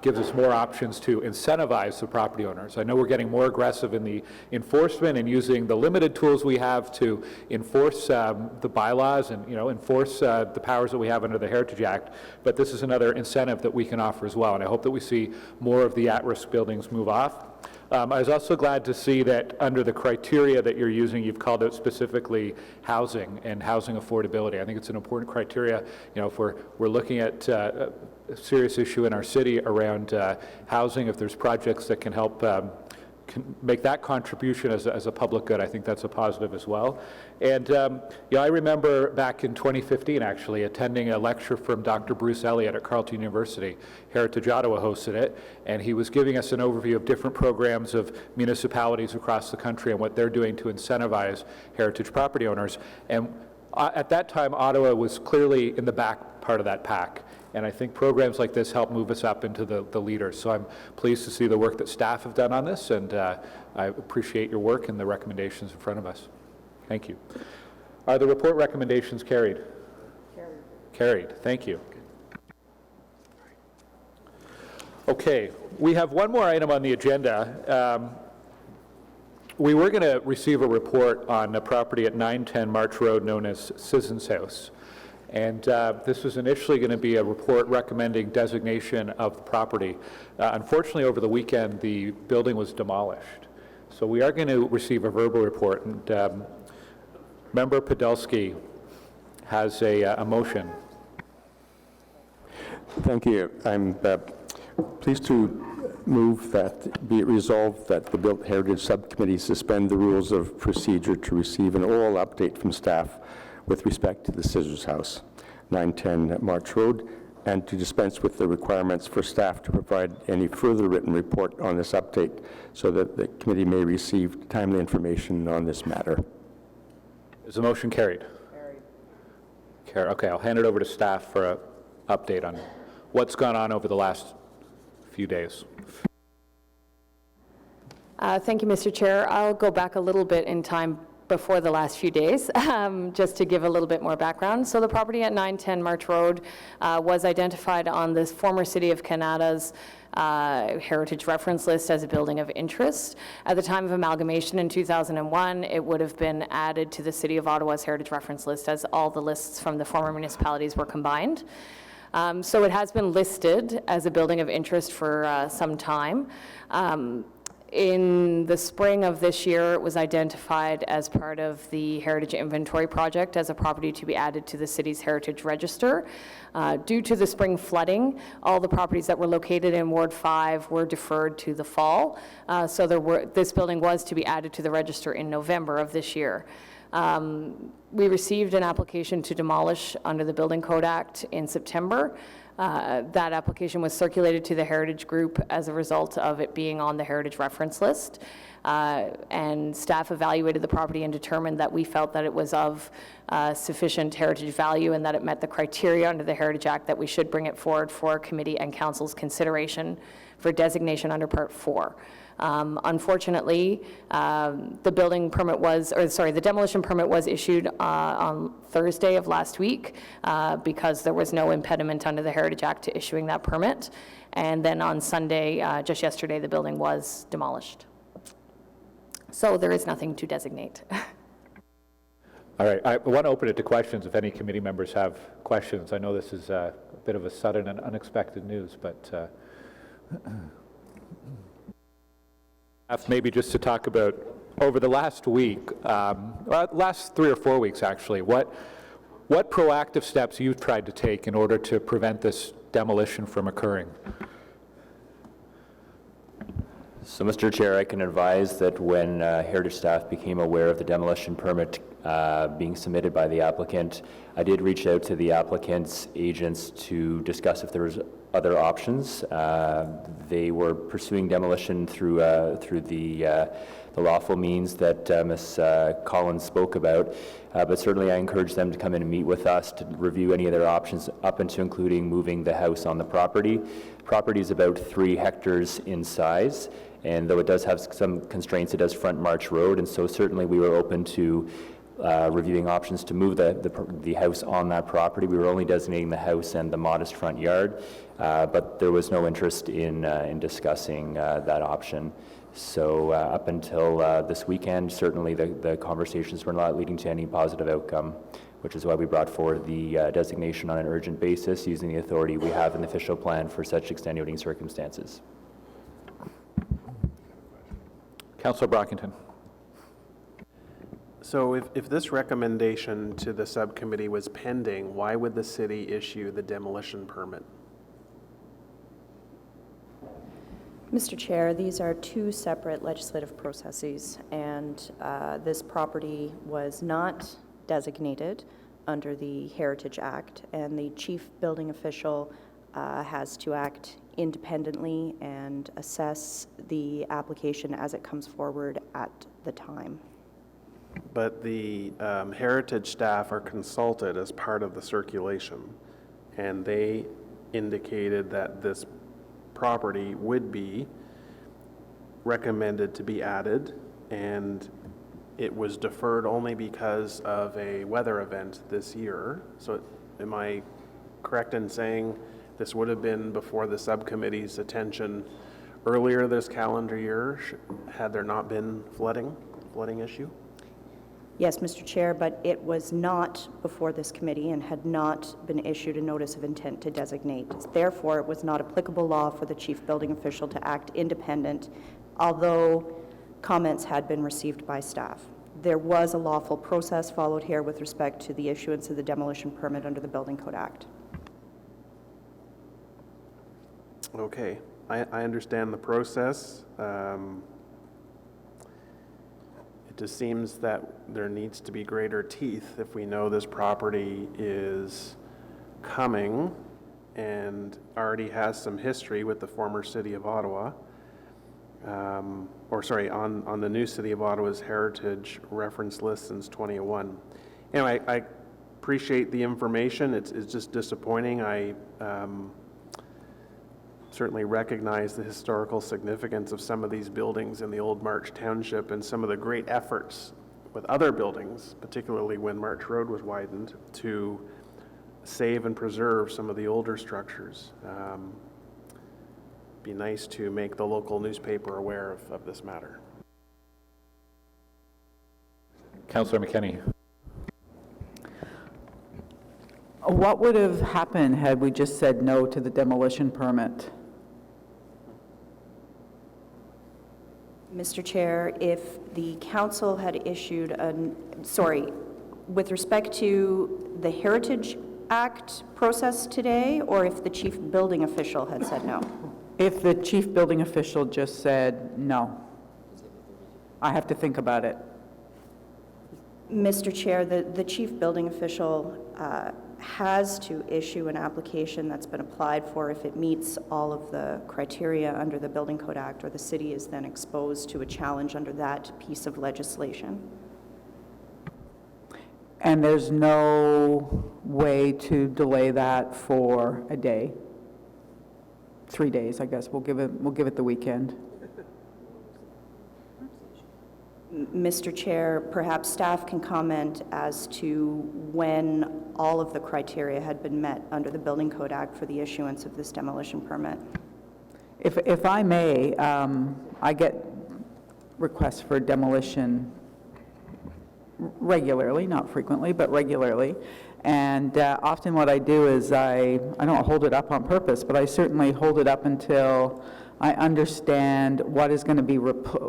gives us more options to incentivize the property owners. I know we're getting more aggressive in the enforcement and using the limited tools we have to enforce the bylaws and enforce the powers that we have under the Heritage Act, but this is another incentive that we can offer as well, and I hope that we see more of the at-risk buildings move off. I was also glad to see that under the criteria that you're using, you've called out specifically housing and housing affordability. I think it's an important criteria. If we're looking at a serious issue in our city around housing, if there's projects that can help can make that contribution as a public good, I think that's a positive as well. And I remember back in 2015 actually attending a lecture from Dr. Bruce Elliott at Carleton University. Heritage Ottawa hosted it, and he was giving us an overview of different programs of municipalities across the country and what they're doing to incentivize heritage property owners. And at that time, Ottawa was clearly in the back part of that pack. And I think programs like this help move us up into the leaders. So I'm pleased to see the work that staff have done on this, and I appreciate your work and the recommendations in front of us. Thank you. Are the report recommendations carried? Carried. Thank you. Okay, we have one more item on the agenda. We were going to receive a report on a property at 910 March Road known as Citizens House. And this was initially going to be a report recommending designation of the property. Unfortunately, over the weekend, the building was demolished. So we are going to receive a verbal report. And Member Podolsky has a motion. Thank you. I'm pleased to move that be it resolved that the Built Heritage Subcommittee suspend the rules of procedure to receive an oral update from staff with respect to the Scissors House, 910 March Road, and to dispense with the requirements for staff to provide any further written report on this update so that the committee may receive timely information on this matter. Is the motion carried? Carried. Okay, I'll hand it over to staff for an update on what's gone on over the last few days. Thank you, Mr. Chair. I'll go back a little bit in time before the last few days, just to give a little bit more background. So the property at 910 March Road was identified on this former City of Canada's heritage reference list as a building of interest. At the time of amalgamation in 2001, it would have been added to the City of Ottawa's heritage reference list as all the lists from the former municipalities were combined. So it has been listed as a building of interest for some time. In the spring of this year, it was identified as part of the Heritage Inventory Project as a property to be added to the city's Heritage Register. Due to the spring flooding, all the properties that were located in Ward 5 were deferred to the fall. So this building was to be added to the register in November of this year. We received an application to demolish under the Building Code Act in September. That application was circulated to the Heritage Group as a result of it being on the Heritage Reference List. And staff evaluated the property and determined that we felt that it was of sufficient heritage value and that it met the criteria under the Heritage Act that we should bring it forward for committee and council's consideration for designation under Part 4. Unfortunately, the demolition permit was issued on Thursday of last week because there was no impediment under the Heritage Act to issuing that permit. And then on Sunday, just yesterday, the building was demolished. So there is nothing to designate. All right, I want to open it to questions if any committee members have questions. I know this is a bit of a sudden and unexpected news, but maybe just to talk about over the last week, last 3 or 4 weeks actually, what proactive steps you've tried to take in order to prevent this demolition from occurring? So, Mr. Chair, I can advise that when Heritage staff became aware of the demolition permit being submitted by the applicant, I did reach out to the applicant's agents to discuss if there was other options. They were pursuing demolition through the lawful means that Ms. Collins spoke about, but certainly I encouraged them to come in and meet with us to review any of their options up into including moving the house on the property. Property is about 3 hectares in size, and though it does have some constraints, it does front March Road, and so certainly we were open to reviewing options to move the house on that property. We were only designating the house and the modest front yard, but there was no interest in discussing that option. So up until this weekend, certainly the conversations were not leading to any positive outcome, which is why we brought forward the designation on an urgent basis using the authority we have in the official plan for such extenuating circumstances. Councillor Brockington. So if this recommendation to the subcommittee was pending, why would the city issue the demolition permit? Mr. Chair, these are 2 separate legislative processes, and this property was not designated under the Heritage Act, and the chief building official has to act independently and assess the application as it comes forward at the time. But the heritage staff are consulted as part of the circulation, and they indicated that this property would be recommended to be added, and it was deferred only because of a weather event this year. So am I correct in saying this would have been before the subcommittee's attention earlier this calendar year, had there not been flooding issue? Yes, Mr. Chair, but it was not before this committee and had not been issued a notice of intent to designate. Therefore, it was not applicable law for the chief building official to act independent, although comments had been received by staff. There was a lawful process followed here with respect to the issuance of the demolition permit under the Building Code Act. Okay, I understand the process. It just seems that there needs to be greater teeth if we know this property is coming and already has some history with the former City of Ottawa, on the new City of Ottawa's Heritage Reference List since 2001. Anyway, I appreciate the information. It's just disappointing. I certainly recognize the historical significance of some of these buildings in the old March Township and some of the great efforts with other buildings, particularly when March Road was widened, to save and preserve some of the older structures. Be nice to make the local newspaper aware of this matter. Councillor McKenney. What would have happened had we just said no to the demolition permit? Mr. Chair, if the council had issued with respect to the Heritage Act process today, or if the chief building official had said no? If the chief building official just said no, I have to think about it. Mr. Chair, the chief building official has to issue an application that's been applied for if it meets all of the criteria under the Building Code Act, or the city is then exposed to a challenge under that piece of legislation. And there's no way to delay that for a day? 3 days, I guess. We'll give it the weekend. Mr. Chair, perhaps staff can comment as to when all of the criteria had been met under the Building Code Act for the issuance of this demolition permit. If I may, I get requests for demolition regularly, not frequently, but regularly. And often what I do is I don't hold it up on purpose, but I certainly hold it up until I understand what is going to be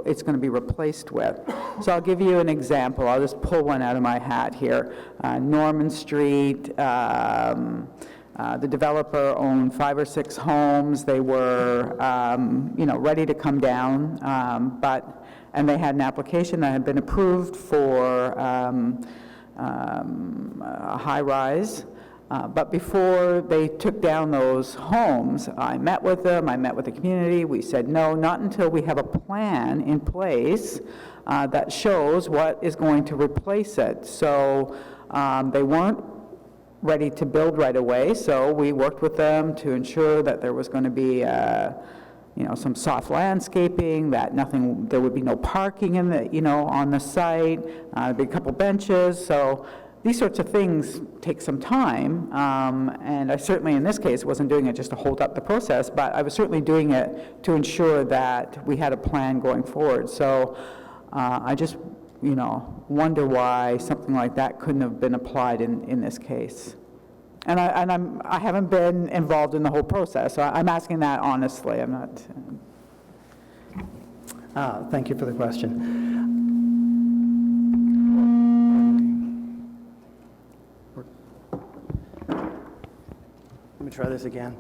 it's going to be replaced with. So I'll give you an example. I'll just pull one out of my hat here. Norman Street, the developer owned 5 or 6 homes. They were, ready to come down, and they had an application that had been approved for a high-rise. But before they took down those homes, I met with them, I met with the community. We said, no, not until we have a plan in place that shows what is going to replace it. So they weren't ready to build right away, so we worked with them to ensure that there was going to be some soft landscaping, that there would be no parking in the, on the site, there'd be a couple benches. So these sorts of things take some time, and I certainly, in this case, wasn't doing it just to hold up the process, but I was certainly doing it to ensure that we had a plan going forward. So I just, wonder why something like that couldn't have been applied in this case. And I haven't been involved in the whole process, so I'm asking that honestly. I'm not. Thank you for the question. Let me try this again.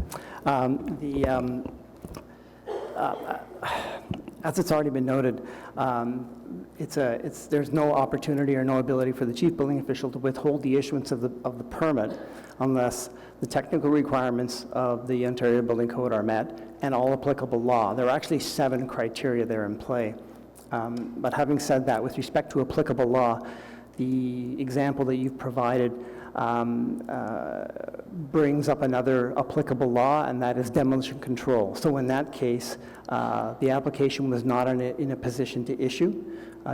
As it's already been noted, there's no opportunity or no ability for the chief building official to withhold the issuance of the permit unless the technical requirements of the Ontario Building Code are met and all applicable law. There are actually 7 criteria there in play. But having said that, with respect to applicable law, the example that you've provided brings up another applicable law, and that is demolition control. So in that case, the application was not in a position to issue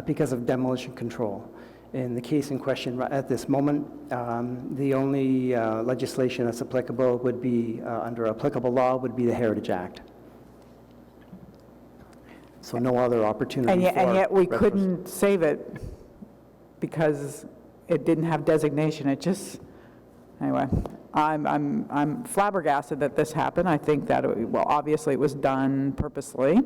because of demolition control. In the case in question at this moment, the only legislation that's applicable would be, under applicable law, would be the Heritage Act. So no other opportunity And yet we couldn't save it because it didn't have designation. It just, anyway, I'm flabbergasted that this happened. I think that, obviously it was done purposely,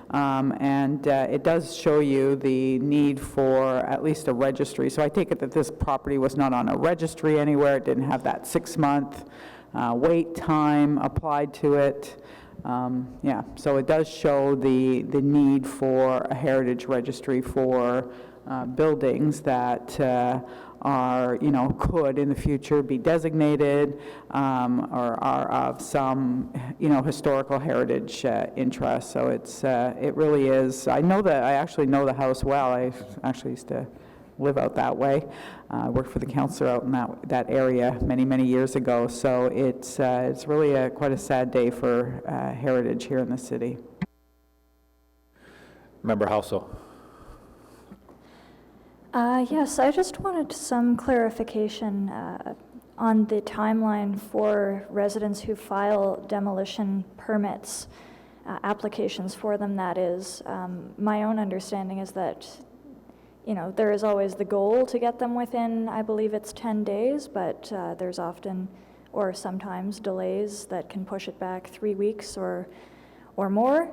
and it does show you the need for at least a registry. So I take it that this property was not on a registry anywhere. It didn't have that 6-month wait time applied to it. So it does show the need for a heritage registry for buildings that are, could in the future be designated or are of some, historical heritage interest. So it really is. I actually know the house well. I actually used to live out that way. I worked for the councillor out in that area many, many years ago. So it's really quite a sad day for heritage here in the city. Member Halsall. Yes, I just wanted some clarification on the timeline for residents who file demolition permits, applications for them, that is. My own understanding is that, there is always the goal to get them within, I believe it's 10 days, but there's often, or sometimes, delays that can push it back 3 weeks or more.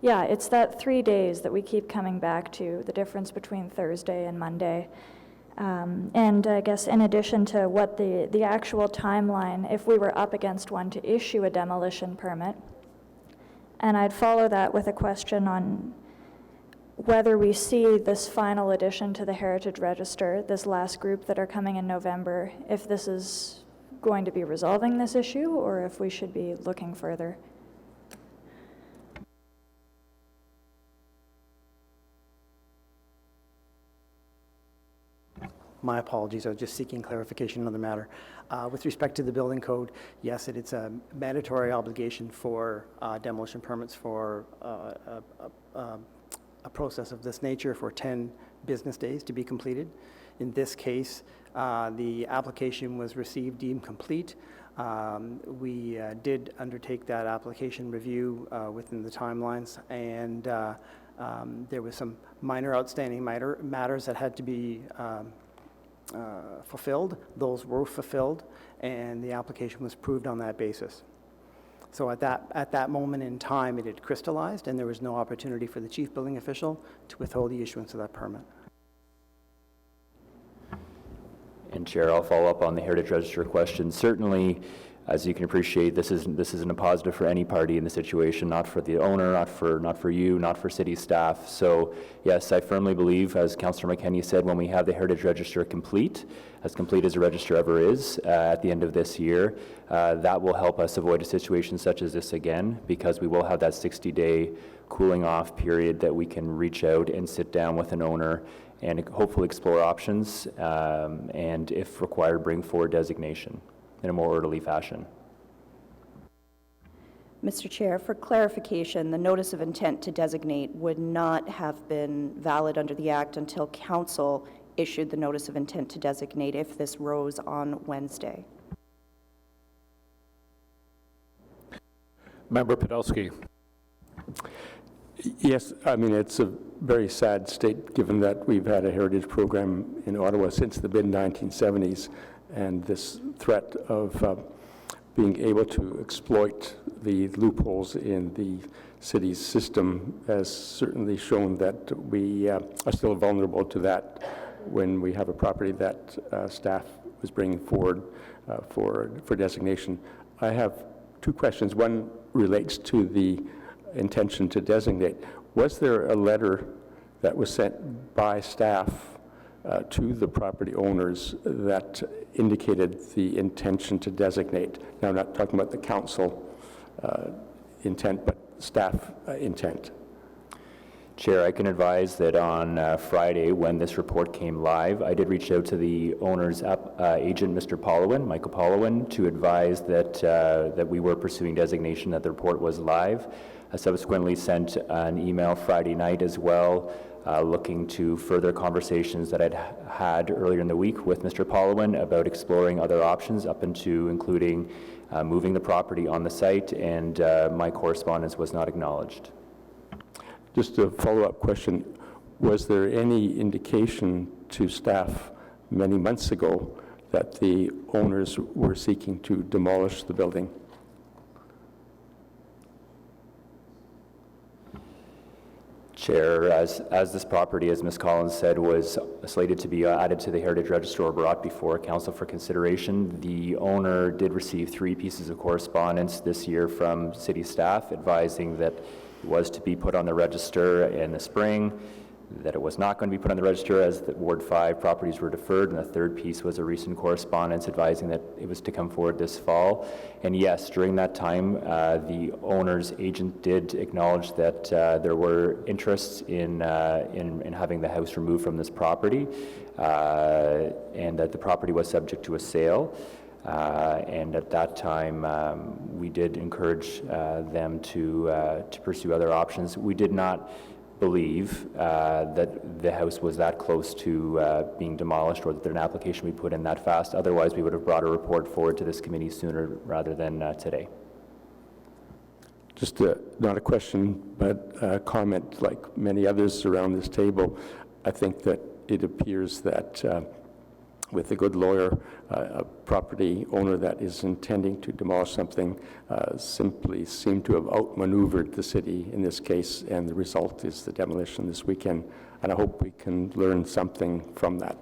It's that 3 days that we keep coming back to, the difference between Thursday and Monday. And I guess in addition to what the actual timeline, if we were up against one to issue a demolition permit, and I'd follow that with a question on whether we see this final addition to the Heritage Register, this last group that are coming in November, if this is going to be resolving this issue or if we should be looking further. My apologies, I was just seeking clarification on the matter. With respect to the building code, yes, it's a mandatory obligation for demolition permits for a process of this nature for 10 business days to be completed. In this case, the application was received deemed complete. We did undertake that application review within the timelines, and there was some minor outstanding matters that had to be fulfilled. Those were fulfilled, and the application was approved on that basis. So at that moment in time, it had crystallized, and there was no opportunity for the chief building official to withhold the issuance of that permit. And Chair, I'll follow up on the Heritage Register question. Certainly, as you can appreciate, this isn't a positive for any party in the situation, not for the owner, not for you, not for city staff. So yes, I firmly believe, as Councillor McKenney said, when we have the Heritage Register complete as a register ever is at the end of this year, that will help us avoid a situation such as this again, because we will have that 60-day cooling off period that we can reach out and sit down with an owner and hopefully explore options, and if required, bring forward designation in a more orderly fashion. Mr. Chair, for clarification, the notice of intent to designate would not have been valid under the Act until Council issued the notice of intent to designate if this rose on Wednesday. Member Podolsky. Yes, I mean, it's a very sad state given that we've had a heritage program in Ottawa since the mid-1970s, and this threat of being able to exploit the loopholes in the city's system has certainly shown that we are still vulnerable to that when we have a property that staff was bringing forward for designation. I have two questions. One relates to the intention to designate. Was there a letter that was sent by staff to the property owners that indicated the intention to designate? Now, I'm not talking about the council intent, but staff intent. Chair, I can advise that on Friday, when this report came live, I did reach out to the owner's agent, Mr. Pollowin, Michael Pollowin, to advise that we were pursuing designation, that the report was live. I subsequently sent an email Friday night as well, looking to further conversations that I'd had earlier in the week with Mr. Pollowin about exploring other options, up into including moving the property on the site, and my correspondence was not acknowledged. Just a follow-up question. Was there any indication to staff many months ago that the owners were seeking to demolish the building? Chair, as this property, as Ms. Collins said, was slated to be added to the Heritage Register or brought before Council for consideration, the owner did receive 3 pieces of correspondence this year from city staff advising that it was to be put on the register in the spring, that it was not going to be put on the register as the Ward 5 properties were deferred, and the 3rd piece was a recent correspondence advising that it was to come forward this fall. And yes, during that time, the owner's agent did acknowledge that there were interests in having the house removed from this property, and that the property was subject to a sale. And at that time, we did encourage them to pursue other options. We did not believe that the house was that close to being demolished, or that an application we put in that fast. Otherwise, we would have brought a report forward to this committee sooner rather than today. Just not a question, but a comment. Like many others around this table, I think that it appears that with a good lawyer, a property owner that is intending to demolish something simply seemed to have outmaneuvered the city in this case, and the result is the demolition this weekend. And I hope we can learn something from that.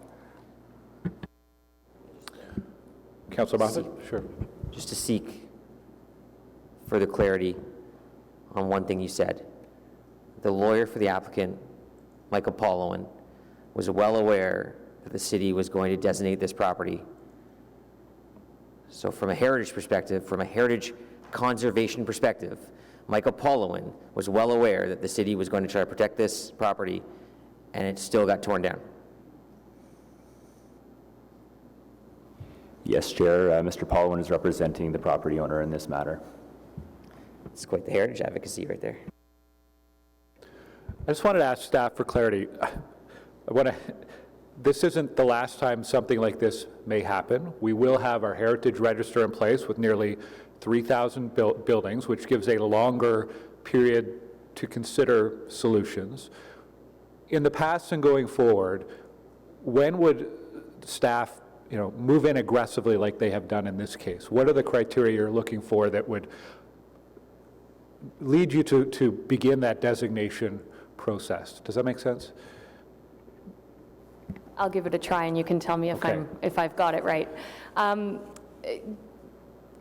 Councillor Moffat? Sure. Just to seek further clarity on one thing you said. The lawyer for the applicant Michael Paulowin, was well aware that the city was going to designate this property. So from a heritage perspective, from a heritage conservation perspective, Michael Paulowin was well aware that the city was going to try to protect this property, and it still got torn down. Yes, Chair. Mr. Paulowin is representing the property owner in this matter. It's quite the heritage advocacy right there. I just wanted to ask staff for clarity. This isn't the last time something like this may happen. We will have our heritage register in place with nearly 3,000 buildings, which gives a longer period to consider solutions. In the past and going forward, when would staff, move in aggressively like they have done in this case? What are the criteria you're looking for that would lead you to begin that designation process? Does that make sense? I'll give it a try, and you can tell me if I've got it right.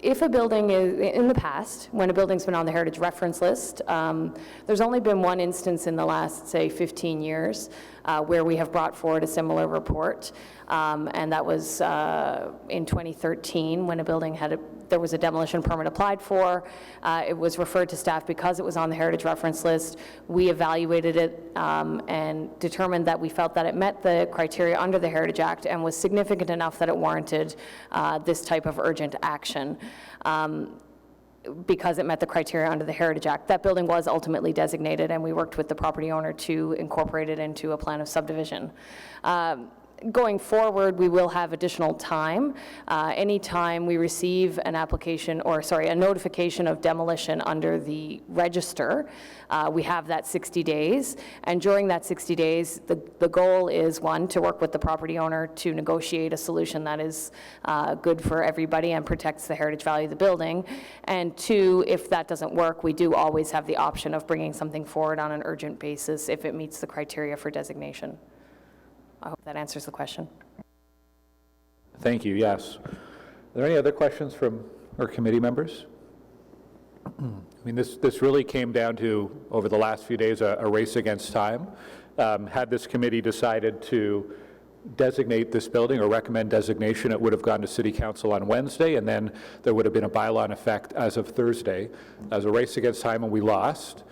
If a building is, in the past, when a building's been on the heritage reference list, there's only been one instance in the last, say, 15 years where we have brought forward a similar report, and that was in 2013 when a building there was a demolition permit applied for. It was referred to staff because it was on the heritage reference list. We evaluated it and determined that we felt that it met the criteria under the Heritage Act and was significant enough that it warranted this type of urgent action. Because it met the criteria under the Heritage Act. That building was ultimately designated, and we worked with the property owner to incorporate it into a plan of subdivision. Going forward, we will have additional time. Anytime we receive an application, or sorry, a notification of demolition under the register, we have that 60 days. And during that 60 days, the goal is, one, to work with the property owner to negotiate a solution that is good for everybody and protects the heritage value of the building. And two, if that doesn't work, we do always have the option of bringing something forward on an urgent basis if it meets the criteria for designation. I hope that answers the question. Thank you, yes. Are there any other questions from our committee members? I mean, this really came down to, over the last few days, a race against time. Had this committee decided to designate this building or recommend designation, it would have gone to City Council on Wednesday, and then there would have been a bylaw in effect as of Thursday. As a race against time, and we lost.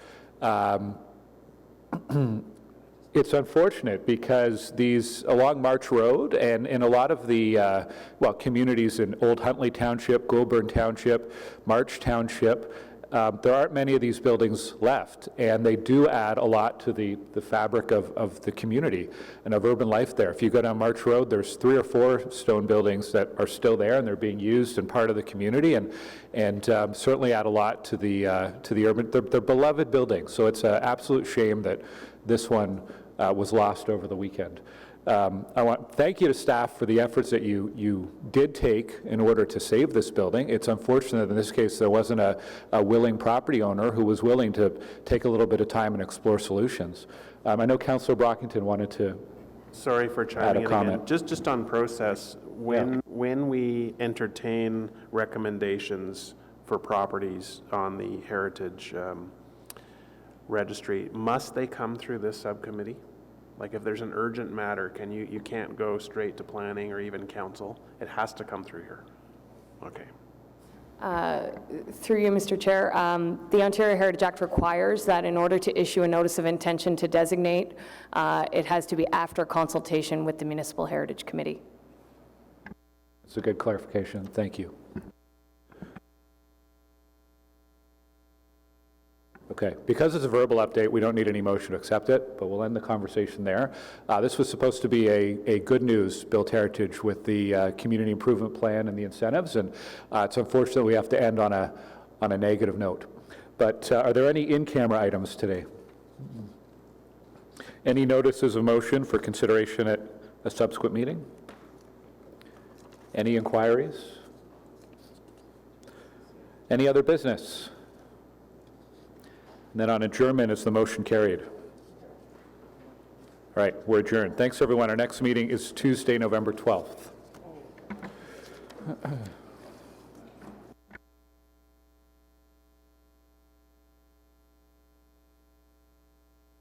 It's unfortunate because these, along March Road and in a lot of the, communities in Old Huntley Township, Goulburn Township, March Township, there aren't many of these buildings left, and they do add a lot to the fabric of the community and of urban life there. If you go down March Road, there's 3 or 4 stone buildings that are still there, and they're being used and part of the community, and certainly add a lot to the urban, they're beloved buildings. So it's an absolute shame that this one was lost over the weekend. I want to thank you to staff for the efforts that you did take in order to save this building. It's unfortunate in this case there wasn't a willing property owner who was willing to take a little bit of time and explore solutions. I know Councillor Brockington wanted to Sorry for chiming in again. Just on process, when we entertain recommendations for properties on the heritage registry, must they come through this subcommittee? Like if there's an urgent matter, you can't go straight to planning or even council? It has to come through here. Okay. Through you, Mr. Chair, the Ontario Heritage Act requires that in order to issue a notice of intention to designate, it has to be after consultation with the Municipal Heritage Committee. That's a good clarification. Thank you. Okay, because it's a verbal update, we don't need any motion to accept it, but we'll end the conversation there. This was supposed to be a good news built heritage with the community improvement plan and the incentives, and it's unfortunate we have to end on a negative note. But are there any in-camera items today? Any notices of motion for consideration at a subsequent meeting? Any inquiries? Any other business? And then on adjournment, is the motion carried? All right, we're adjourned. Thanks, everyone. Our next meeting is Tuesday, November 12th.